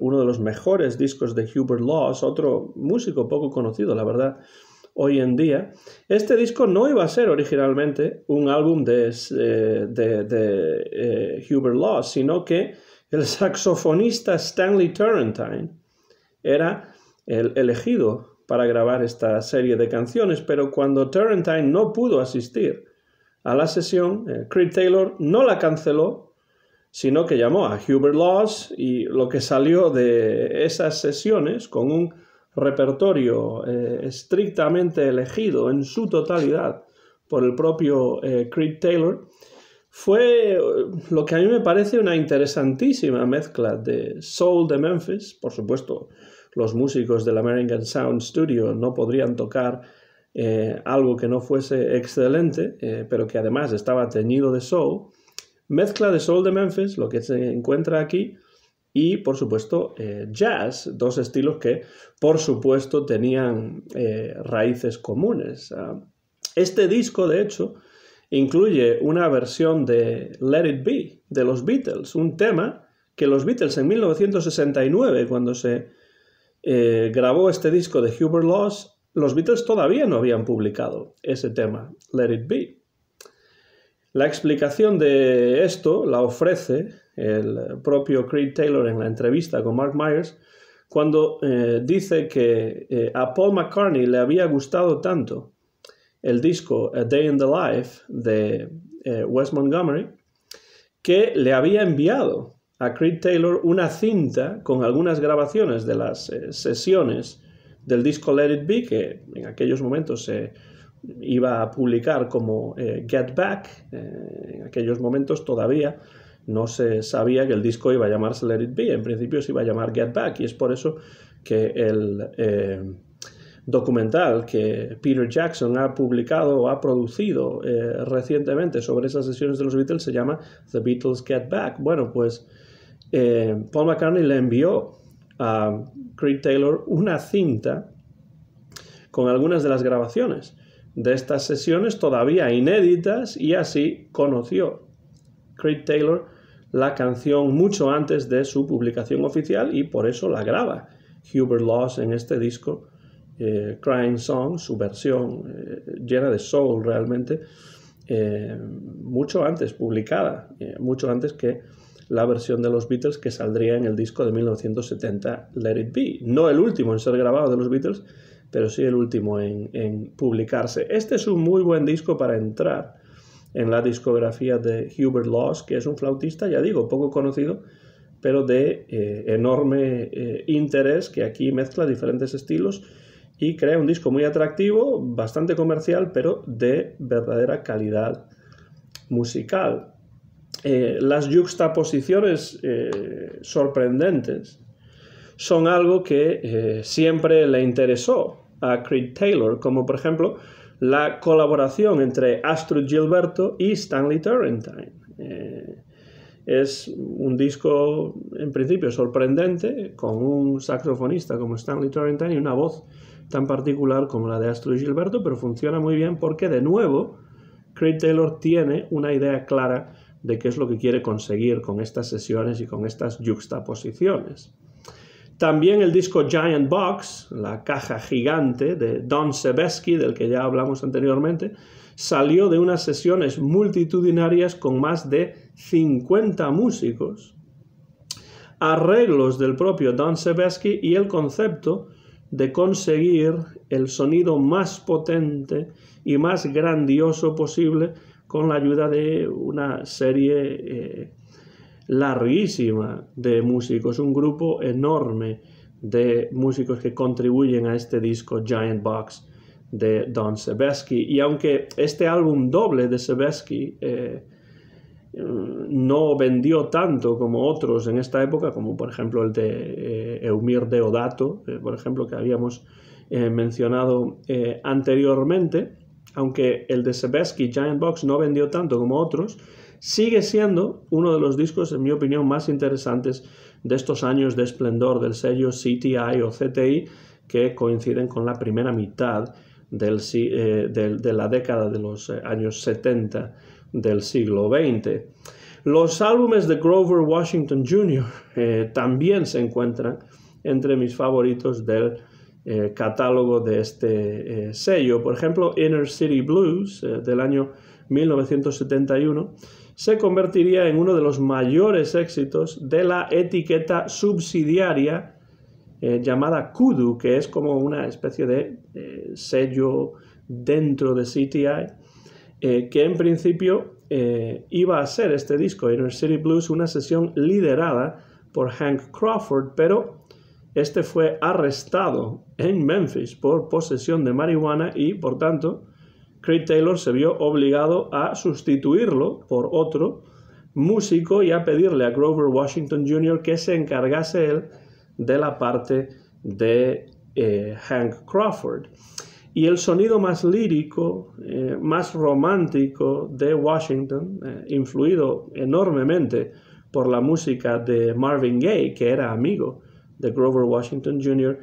uno de los mejores discos de Hubert Laws, otro músico poco conocido, la verdad, hoy en día. Este disco no iba a ser originalmente un álbum de Hubert Laws, sino que el saxofonista Stanley Turrentine era el elegido para grabar esta serie de canciones, pero cuando Turrentine no pudo asistir a la sesión, Creed Taylor no la canceló, sino que llamó a Hubert Laws y lo que salió de esas sesiones con un repertorio estrictamente elegido en su totalidad por el propio Creed Taylor Fue lo que a mí me parece una interesantísima mezcla de soul de Memphis. Por supuesto, los músicos del American Sound Studio no podrían tocar algo que no fuese excelente, pero que además estaba teñido de soul. Mezcla de soul de Memphis, lo que se encuentra aquí, y por supuesto jazz, dos estilos que por supuesto tenían raíces comunes. Este disco, de hecho, incluye una versión de Let It Be de los Beatles, un tema que los Beatles en 1969, cuando se grabó este disco de Hubert Laws, los Beatles todavía no habían publicado ese tema, Let It Be. La explicación de esto la ofrece el propio Creed Taylor en la entrevista con Mark Myers, cuando dice que a Paul McCartney le había gustado tanto el disco A Day in the Life de Wes Montgomery, que le había enviado a Creed Taylor una cinta con algunas grabaciones de las sesiones del disco Let It Be, que en aquellos momentos se iba a publicar como Get Back. En aquellos momentos todavía no se sabía que el disco iba a llamarse Let It Be, en principio se iba a llamar Get Back, y es por eso que el documental que Peter Jackson ha publicado o ha producido recientemente sobre esas sesiones de los Beatles se llama The Beatles Get Back. Bueno, pues Paul McCartney le envió a Creed Taylor una cinta con algunas de las grabaciones de estas sesiones todavía inéditas, y así conoció Creed Taylor la canción mucho antes de su publicación oficial, y por eso la graba Hubert Laws en este disco Crying Song, su versión llena de soul realmente, mucho antes publicada, mucho antes que la versión de los Beatles que saldría en el disco de 1970 Let It Be. No el último en ser grabado de los Beatles, pero sí el último en publicarse. Este es un muy buen disco para entrar en la discografía de Hubert Laws, que es un flautista, ya digo, poco conocido, pero de enorme interés, que aquí mezcla diferentes estilos y crea un disco muy atractivo, bastante comercial, pero de verdadera calidad musical. Las yuxtaposiciones sorprendentes son algo que siempre le interesó a Creed Taylor, como por ejemplo la colaboración entre Astrud Gilberto y Stanley Turrentine. Es un disco en principio sorprendente, con un saxofonista como Stanley Turrentine y una voz tan particular como la de Astrud Gilberto, pero funciona muy bien porque de nuevo Creed Taylor tiene una idea clara de qué es lo que quiere conseguir con estas sesiones y con estas yuxtaposiciones. También el disco Giant Box, la caja gigante de Don Sebesky, del que ya hablamos anteriormente, salió de unas sesiones multitudinarias con más de 50 músicos, arreglos del propio Don Sebesky y el concepto de conseguir el sonido más potente y más grandioso posible con la ayuda de una serie larguísima de músicos, un grupo enorme de músicos que contribuyen a este disco Giant Box de Don Sebesky. Y aunque este álbum doble de Sebesky no vendió tanto como otros en esta época, como por ejemplo el de Eumir Deodato, por ejemplo, que habíamos mencionado anteriormente, aunque el de Sebesky Giant Box no vendió tanto como otros, sigue siendo uno de los discos, en mi opinión, más interesantes de estos años de esplendor del sello CTI o CTI, que coinciden con la primera mitad de la década de los años 70 del siglo XX. Los álbumes de Grover Washington Jr. También se encuentran entre mis favoritos del catálogo de este sello. Por ejemplo, Inner City Blues del año 1971 se convertiría en uno de los mayores éxitos de la etiqueta subsidiaria llamada Kudu, que es como una especie de sello dentro de CTI, que en principio iba a ser este disco, Inner City Blues, una sesión liderada por Hank Crawford, pero este fue arrestado en Memphis por posesión de marihuana y, por tanto, Creed Taylor se vio obligado a sustituirlo por otro músico y a pedirle a Grover Washington Jr. que se encargase él de la parte de Hank Crawford. Y el sonido más lírico, más romántico de Washington, influido enormemente por la música de Marvin Gaye, que era amigo de Grover Washington Jr.,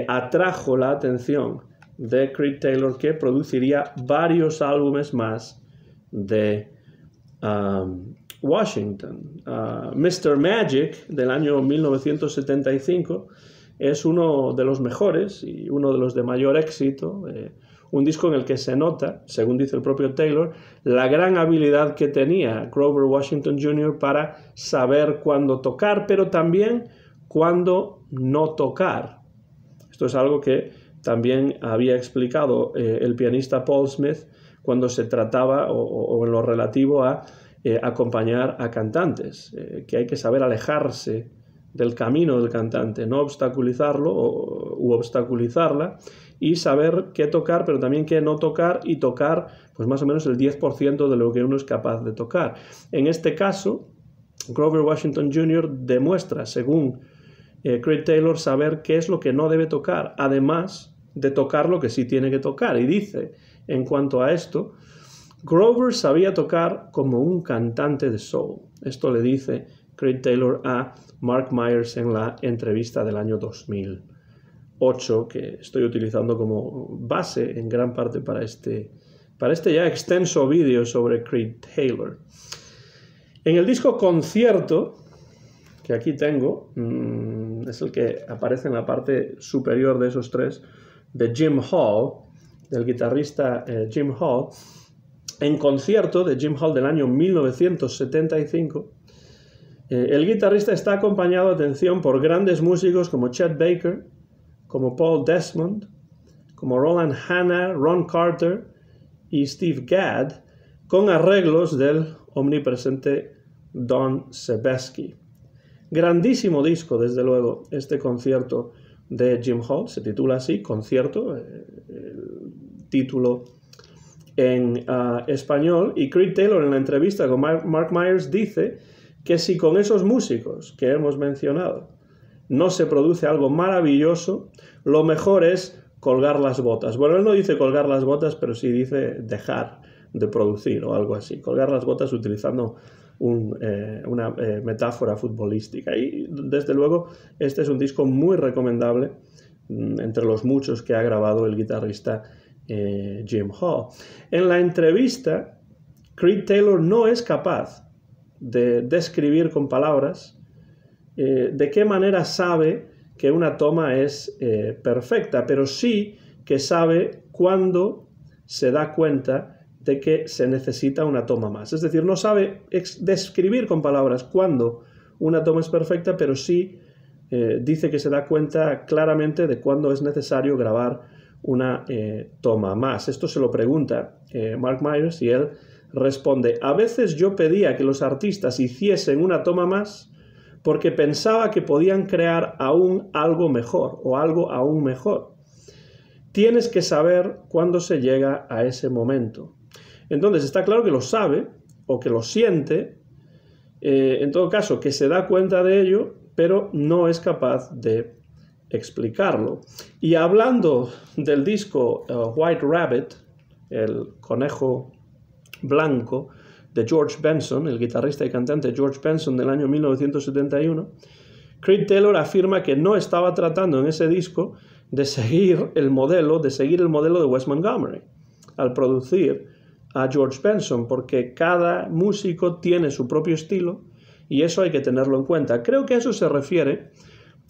atrajo la atención de Creed Taylor, que produciría varios álbumes más de Washington. Mr. Magic, del año 1975, es uno de los mejores y uno de los de mayor éxito, un disco en el que se nota, según dice el propio Taylor, la gran habilidad que tenía Grover Washington Jr. para saber cuándo tocar, pero también cuándo no tocar. Esto es algo que también había explicado el pianista Paul Smith cuando se trataba o en lo relativo a acompañar a cantantes, que hay que saber alejarse del camino del cantante, no obstaculizarlo u obstaculizarla, y saber qué tocar, pero también qué no tocar, y tocar pues más o menos el 10% de lo que uno es capaz de tocar. En este caso, Grover Washington Jr. demuestra, según Creed Taylor, saber qué es lo que no debe tocar, además de tocar lo que sí tiene que tocar. Y dice, en cuanto a esto, Grover sabía tocar como un cantante de soul. Esto le dice Creed Taylor a Mark Myers en la entrevista del año 2008, que estoy utilizando como base en gran parte para este ya extenso vídeo sobre Creed Taylor. En el disco Concierto, que aquí tengo, es el que aparece en la parte superior de esos tres, de Jim Hall, del guitarrista Jim Hall. En Concierto, de Jim Hall del año 1975, el guitarrista está acompañado, atención, por grandes músicos como Chet Baker, como Paul Desmond, como Roland Hanna, Ron Carter y Steve Gadd, con arreglos del omnipresente Don Sebesky. Grandísimo disco, desde luego, este Concierto de Jim Hall, se titula así, Concierto, el título en español, y Creed Taylor en la entrevista con Mark Myers dice que si con esos músicos que hemos mencionado no se produce algo maravilloso, lo mejor es colgar las botas. Bueno, él no dice colgar las botas, pero sí dice dejar de producir o algo así. Colgar las botas utilizando una metáfora futbolística. Y desde luego este es un disco muy recomendable entre los muchos que ha grabado el guitarrista Jim Hall. En la entrevista, Creed Taylor no es capaz de describir con palabras de qué manera sabe que una toma es perfecta, pero sí que sabe cuándo se da cuenta de que se necesita una toma más. Es decir, no sabe describir con palabras cuándo una toma es perfecta, pero sí dice que se da cuenta claramente de cuándo es necesario grabar una toma más. Esto se lo pregunta Mark Myers y él responde: a veces yo pedía que los artistas hiciesen una toma más porque pensaba que podían crear aún algo mejor o algo aún mejor. Tienes que saber cuándo se llega a ese momento. Entonces está claro que lo sabe o que lo siente, en todo caso que se da cuenta de ello, pero no es capaz de explicarlo. Y hablando del disco White Rabbit, el conejo blanco de George Benson, el guitarrista y cantante George Benson del año 1971, Creed Taylor afirma que no estaba tratando en ese disco de seguir el modelo de Wes Montgomery al producir a George Benson, porque cada músico tiene su propio estilo y eso hay que tenerlo en cuenta. Creo que a eso se refiere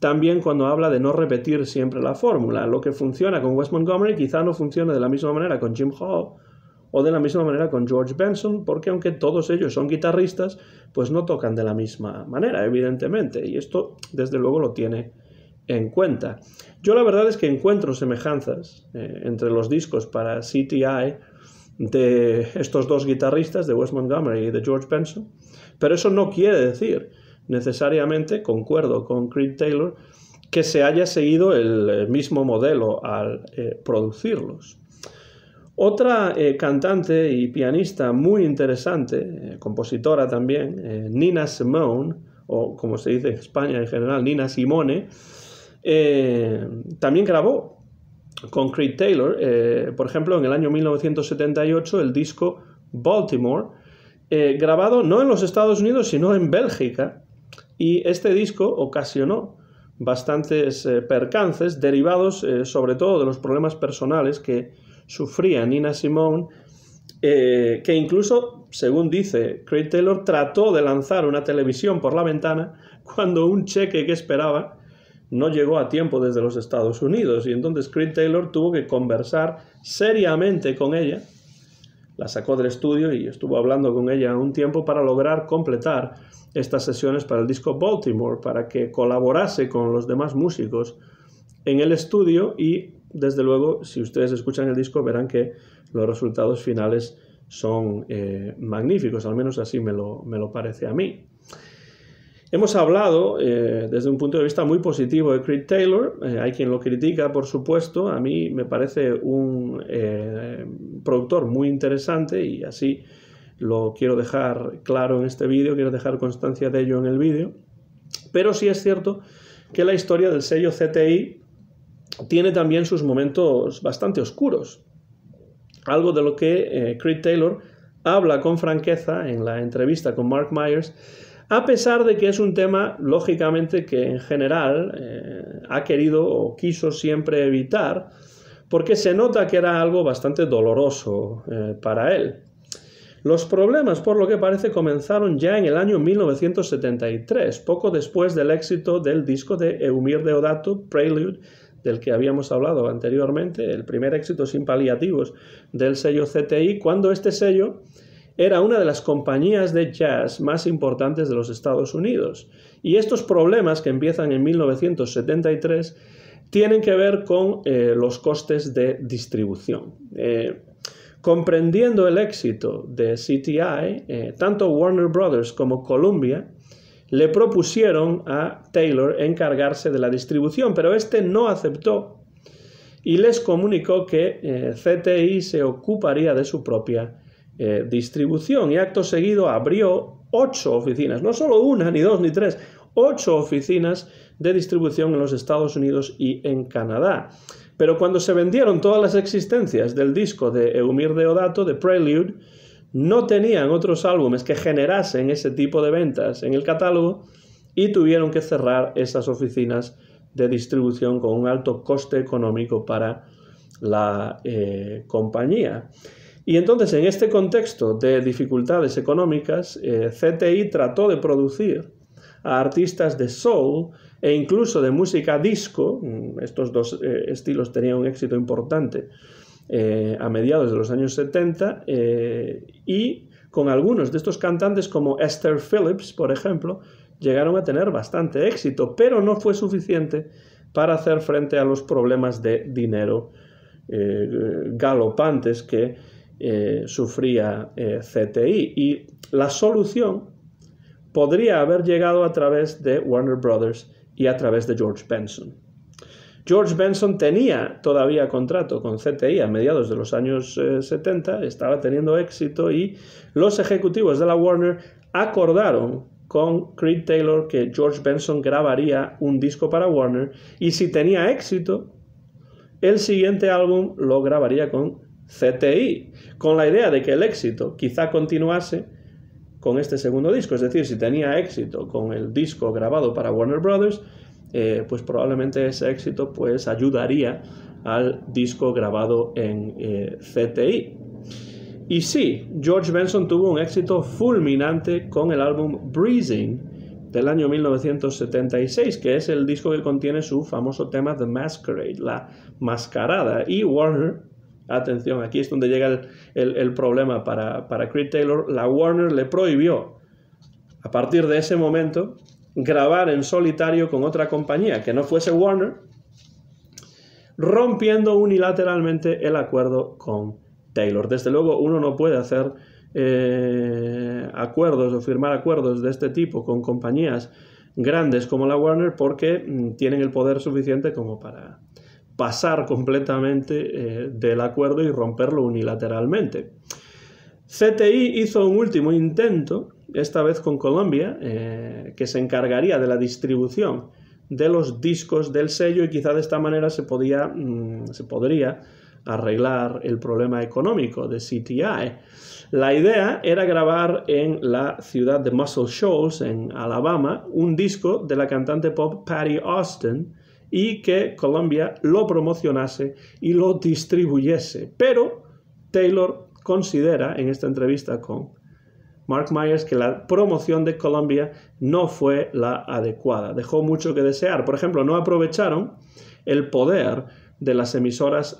también cuando habla de no repetir siempre la fórmula. Lo que funciona con Wes Montgomery quizá no funcione de la misma manera con Jim Hall o de la misma manera con George Benson, porque aunque todos ellos son guitarristas, pues no tocan de la misma manera, evidentemente, y esto desde luego lo tiene en cuenta. Yo la verdad es que encuentro semejanzas entre los discos para CTI de estos dos guitarristas, de Wes Montgomery y de George Benson, pero eso no quiere decir necesariamente, concuerdo con Creed Taylor, que se haya seguido el mismo modelo al producirlos. Otra cantante y pianista muy interesante, compositora también, Nina Simone, o como se dice en España en general, Nina Simone, también grabó con Creed Taylor, por ejemplo, en el año 1978, el disco Baltimore, grabado no en los Estados Unidos, sino en Bélgica, y este disco ocasionó bastantes percances derivados sobre todo de los problemas personales que sufría Nina Simone, que incluso, según dice Creed Taylor, trató de lanzar una televisión por la ventana cuando un cheque que esperaba no llegó a tiempo desde los Estados Unidos, y entonces Creed Taylor tuvo que conversar seriamente con ella, la sacó del estudio y estuvo hablando con ella un tiempo para lograr completar estas sesiones para el disco Baltimore, para que colaborase con los demás músicos en el estudio, y desde luego, si ustedes escuchan el disco, verán que los resultados finales son magníficos, al menos así me lo parece a mí. Hemos hablado desde un punto de vista muy positivo de Creed Taylor. Hay quien lo critica, por supuesto. A mí me parece un productor muy interesante, y así lo quiero dejar claro en este vídeo, quiero dejar constancia de ello en el vídeo. Pero sí es cierto que la historia del sello CTI tiene también sus momentos bastante oscuros. Algo de lo que Creed Taylor habla con franqueza en la entrevista con Mark Myers, a pesar de que es un tema, lógicamente, que en general ha querido o quiso siempre evitar, porque se nota que era algo bastante doloroso para él. Los problemas, por lo que parece, comenzaron ya en el año 1973, poco después del éxito del disco de Eumir Deodato, Prelude, del que habíamos hablado anteriormente, el primer éxito sin paliativos del sello CTI, cuando este sello era una de las compañías de jazz más importantes de los Estados Unidos. Y estos problemas, que empiezan en 1973, tienen que ver con los costes de distribución. Comprendiendo el éxito de CTI, tanto Warner Brothers como Columbia le propusieron a Taylor encargarse de la distribución, pero este no aceptó y les comunicó que CTI se ocuparía de su propia distribución, y acto seguido abrió 8 oficinas, no solo una, ni 2, ni 3, 8 oficinas de distribución en los Estados Unidos y en Canadá. Pero cuando se vendieron todas las existencias del disco de Eumir Deodato, de Prelude, no tenían otros álbumes que generasen ese tipo de ventas en el catálogo, y tuvieron que cerrar esas oficinas de distribución con un alto coste económico para la compañía. Y entonces, en este contexto de dificultades económicas, CTI trató de producir a artistas de soul e incluso de música disco. Estos dos estilos tenían un éxito importante a mediados de los años 70, y con algunos de estos cantantes, como Esther Phillips, por ejemplo, llegaron a tener bastante éxito, pero no fue suficiente para hacer frente a los problemas de dinero galopantes que sufría CTI. Y la solución podría haber llegado a través de Warner Brothers y a través de George Benson. George Benson tenía todavía contrato con CTI a mediados de los años 70, estaba teniendo éxito, y los ejecutivos de la Warner acordaron con Creed Taylor que George Benson grabaría un disco para Warner, y si tenía éxito, el siguiente álbum lo grabaría con CTI, con la idea de que el éxito quizá continuase con este segundo disco. Es decir, si tenía éxito con el disco grabado para Warner Brothers, pues probablemente ese éxito pues ayudaría al disco grabado en CTI. Y sí, George Benson tuvo un éxito fulminante con el álbum Breezing del año 1976, que es el disco que contiene su famoso tema The Masquerade, la mascarada. Y Warner, atención, aquí es donde llega el problema para Creed Taylor, la Warner le prohibió a partir de ese momento grabar en solitario con otra compañía que no fuese Warner, rompiendo unilateralmente el acuerdo con Taylor. Desde luego, uno no puede hacer acuerdos o firmar acuerdos de este tipo con compañías grandes como la Warner, porque tienen el poder suficiente como para pasar completamente del acuerdo y romperlo unilateralmente. CTI hizo un último intento, esta vez con Columbia, que se encargaría de la distribución de los discos del sello, y quizá de esta manera se podría arreglar el problema económico de CTI. La idea era grabar en la ciudad de Muscle Shoals, en Alabama, un disco de la cantante pop Patti Austin, y que Columbia lo promocionase y lo distribuyese. Pero Taylor considera en esta entrevista con Mark Myers que la promoción de Columbia no fue la adecuada, dejó mucho que desear. Por ejemplo, no aprovecharon el poder de las emisoras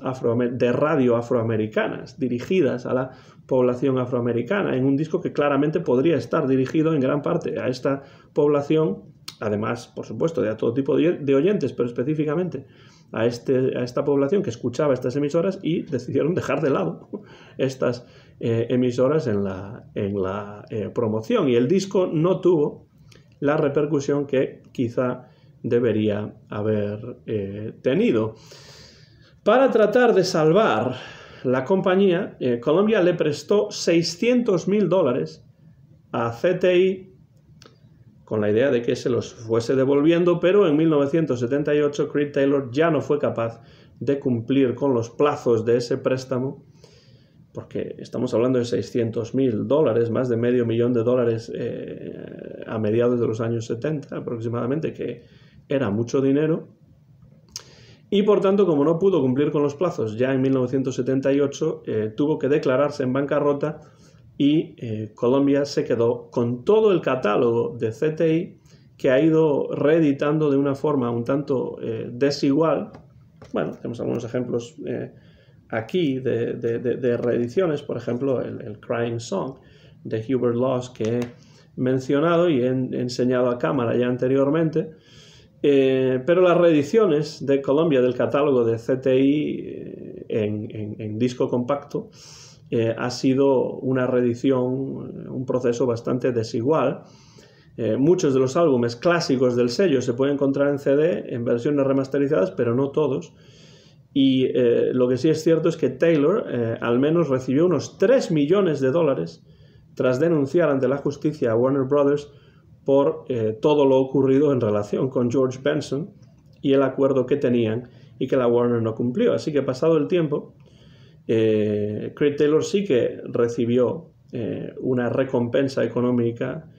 de radio afroamericanas dirigidas a la población afroamericana en un disco que claramente podría estar dirigido en gran parte a esta población, además, por supuesto, de a todo tipo de oyentes, pero específicamente a esta población que escuchaba estas emisoras, y decidieron dejar de lado estas emisoras en la promoción, y el disco no tuvo la repercusión que quizá debería haber tenido. Para tratar de salvar la compañía, Columbia le prestó $600,000 a CTI con la idea de que se los fuese devolviendo, pero en 1978 Creed Taylor ya no fue capaz de cumplir con los plazos de ese préstamo, porque estamos hablando de $600,000, más de $500,000 a mediados de los años 70 aproximadamente, que era mucho dinero. Y por tanto, como no pudo cumplir con los plazos ya en 1978, tuvo que declararse en bancarrota, y Columbia se quedó con todo el catálogo de CTI, que ha ido reeditando de una forma un tanto desigual. Bueno, tenemos algunos ejemplos aquí de reediciones, por ejemplo el Crying Song de Hubert Laws, que he mencionado y he enseñado a cámara ya anteriormente. Pero las reediciones de Columbia del catálogo de CTI en disco compacto ha sido una reedición, un proceso bastante desigual. Muchos de los álbumes clásicos del sello se pueden encontrar en CD, en versiones remasterizadas, pero no todos. Y lo que sí es cierto es que Taylor al menos recibió unos $3 millones tras denunciar ante la justicia a Warner Brothers por todo lo ocurrido en relación con George Benson y el acuerdo que tenían y que la Warner no cumplió. Así que pasado el tiempo, Creed Taylor sí que recibió una recompensa económica.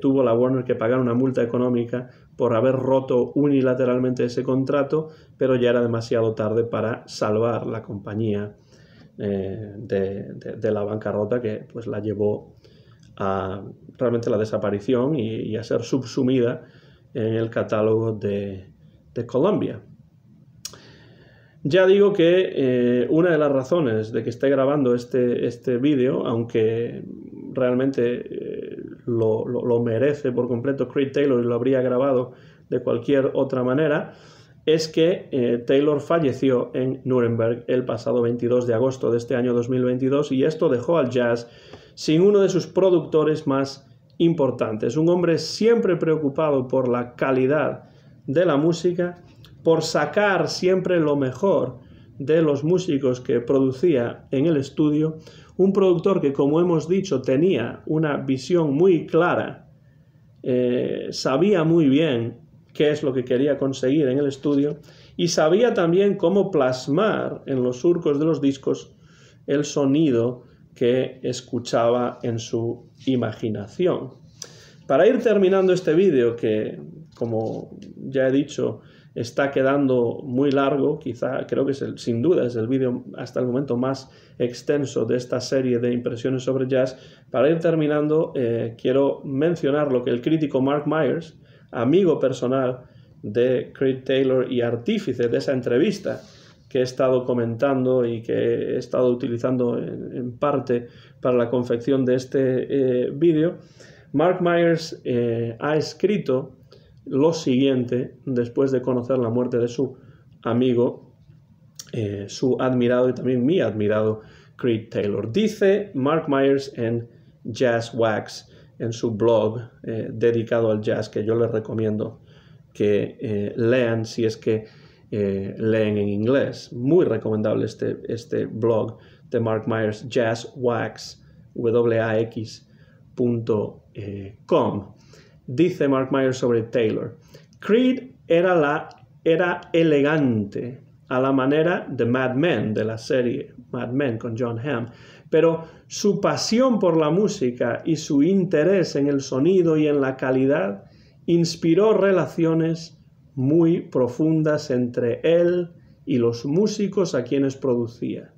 Tuvo la Warner que pagar una multa económica por haber roto unilateralmente ese contrato, pero ya era demasiado tarde para salvar la compañía de la bancarrota, que pues la llevó a realmente la desaparición y a ser subsumida en el catálogo de Columbia. Ya digo que una de las razones de que esté grabando este vídeo, aunque realmente lo merece por completo Creed Taylor y lo habría grabado de cualquier otra manera, es que Taylor falleció en Nuremberg el pasado 22 de agosto de este año 2022, y esto dejó al jazz sin uno de sus productores más importantes. Un hombre siempre preocupado por la calidad de la música, por sacar siempre lo mejor de los músicos que producía en el estudio, un productor que, como hemos dicho, tenía una visión muy clara, sabía muy bien qué es lo que quería conseguir en el estudio, y sabía también cómo plasmar en los surcos de los discos el sonido que escuchaba en su imaginación. Para ir terminando este vídeo, que como ya he dicho está quedando muy largo, quizá creo que sin duda es el vídeo hasta el momento más extenso de esta serie de impresiones sobre jazz, para ir terminando quiero mencionar lo que el crítico Mark Myers, amigo personal de Creed Taylor y artífice de esa entrevista que he estado comentando y que he estado utilizando en parte para la confección de este vídeo, Mark Myers ha escrito lo siguiente después de conocer la muerte de su amigo, su admirado y también mi admirado Creed Taylor. Dice Mark Myers en Jazz Wax, en su blog dedicado al jazz, que yo les recomiendo que lean si es que leen en inglés. Muy recomendable este blog de Mark Myers, jazzwax.com. Dice Mark Myers sobre Taylor: Creed era elegante a la manera de Mad Men, de la serie Mad Men con Jon Hamm, pero su pasión por la música y su interés en el sonido y en la calidad inspiró relaciones muy profundas entre él y los músicos a quienes producía.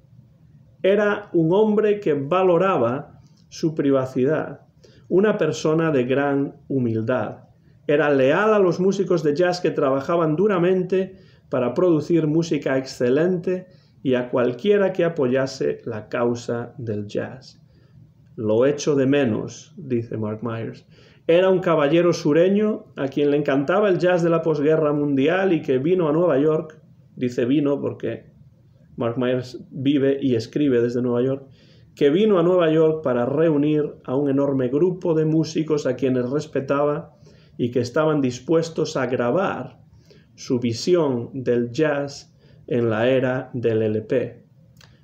Era un hombre que valoraba su privacidad, una persona de gran humildad. Era leal a los músicos de jazz que trabajaban duramente para producir música excelente y a cualquiera que apoyase la causa del jazz. Lo echo de menos, dice Mark Myers. Era un caballero sureño a quien le encantaba el jazz de la posguerra mundial y que vino a Nueva York. Dice vino porque Mark Myers vive y escribe desde Nueva York. Que vino a Nueva York para reunir a un enorme grupo de músicos a quienes respetaba y que estaban dispuestos a grabar su visión del jazz en la era del LP.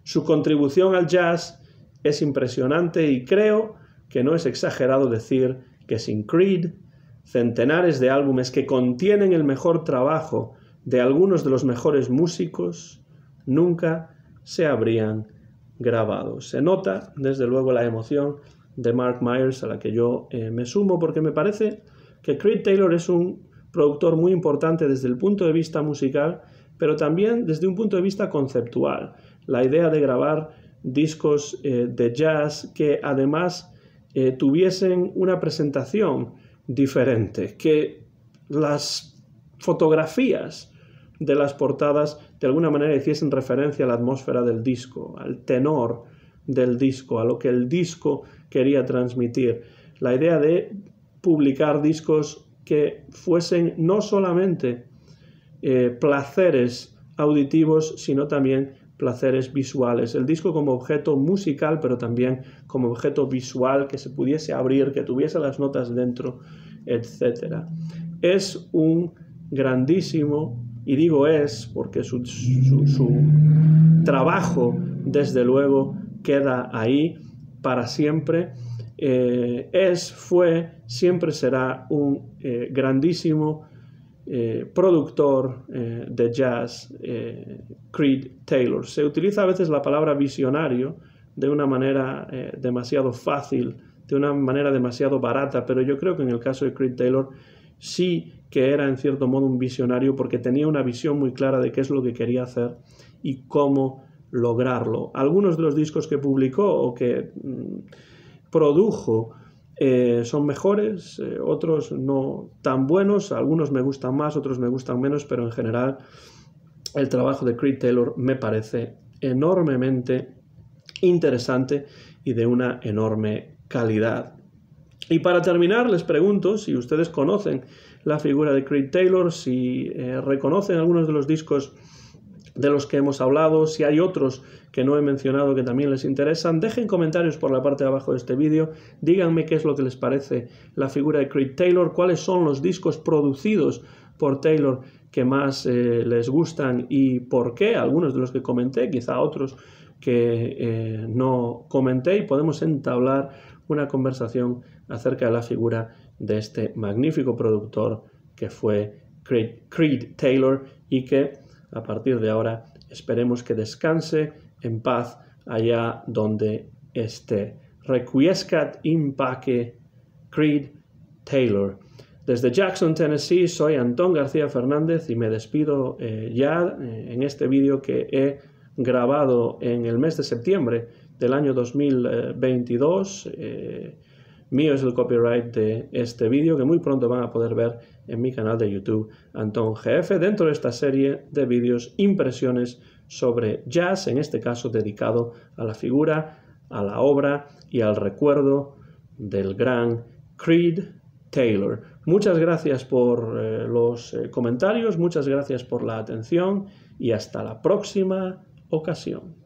Su contribución al jazz es impresionante y creo que no es exagerado decir que sin Creed, centenares de álbumes que contienen el mejor trabajo de algunos de los mejores músicos nunca se habrían grabado. Se nota, desde luego, la emoción de Mark Myers, a la que yo me sumo, porque me parece que Creed Taylor es un productor muy importante desde el punto de vista musical, pero también desde un punto de vista conceptual. La idea de grabar discos de jazz que además tuviesen una presentación diferente, que las fotografías de las portadas de alguna manera hiciesen referencia a la atmósfera del disco, al tenor del disco, a lo que el disco quería transmitir. La idea de publicar discos que fuesen no solamente placeres auditivos, sino también placeres visuales. El disco como objeto musical, pero también como objeto visual, que se pudiese abrir, que tuviese las notas dentro, etc. Es un grandísimo, y digo es porque su trabajo, desde luego, queda ahí para siempre. Fue, siempre será un grandísimo productor de jazz, Creed Taylor. Se utiliza a veces la palabra visionario de una manera demasiado fácil, de una manera demasiado barata, pero yo creo que en el caso de Creed Taylor sí que era en cierto modo un visionario porque tenía una visión muy clara de qué es lo que quería hacer y cómo lograrlo. Algunos de los discos que publicó o que produjo son mejores, otros no tan buenos, algunos me gustan más, otros me gustan menos, pero en general el trabajo de Creed Taylor me parece enormemente interesante y de una enorme calidad. Y para terminar les pregunto si ustedes conocen la figura de Creed Taylor, si reconocen algunos de los discos de los que hemos hablado, si hay otros que no he mencionado que también les interesan. Dejen comentarios por la parte de abajo de este vídeo, díganme qué es lo que les parece la figura de Creed Taylor, cuáles son los discos producidos por Taylor que más les gustan y por qué, algunos de los que comenté, quizá otros que no comenté, y podemos entablar una conversación acerca de la figura de este magnífico productor que fue Creed Taylor y que a partir de ahora esperemos que descanse en paz allá donde esté. Requiescat in pace, Creed Taylor. Desde Jackson, Tennessee, soy Antón García Fernández y me despido en este vídeo que he grabado en el mes de septiembre del año 2022. Mío es el copyright de este vídeo que muy pronto van a poder ver en mi canal de YouTube Antón GF dentro de esta serie de vídeos impresiones sobre jazz, en este caso dedicado a la figura, a la obra y al recuerdo del gran Creed Taylor. Muchas gracias por los comentarios, muchas gracias por la atención y hasta la próxima ocasión.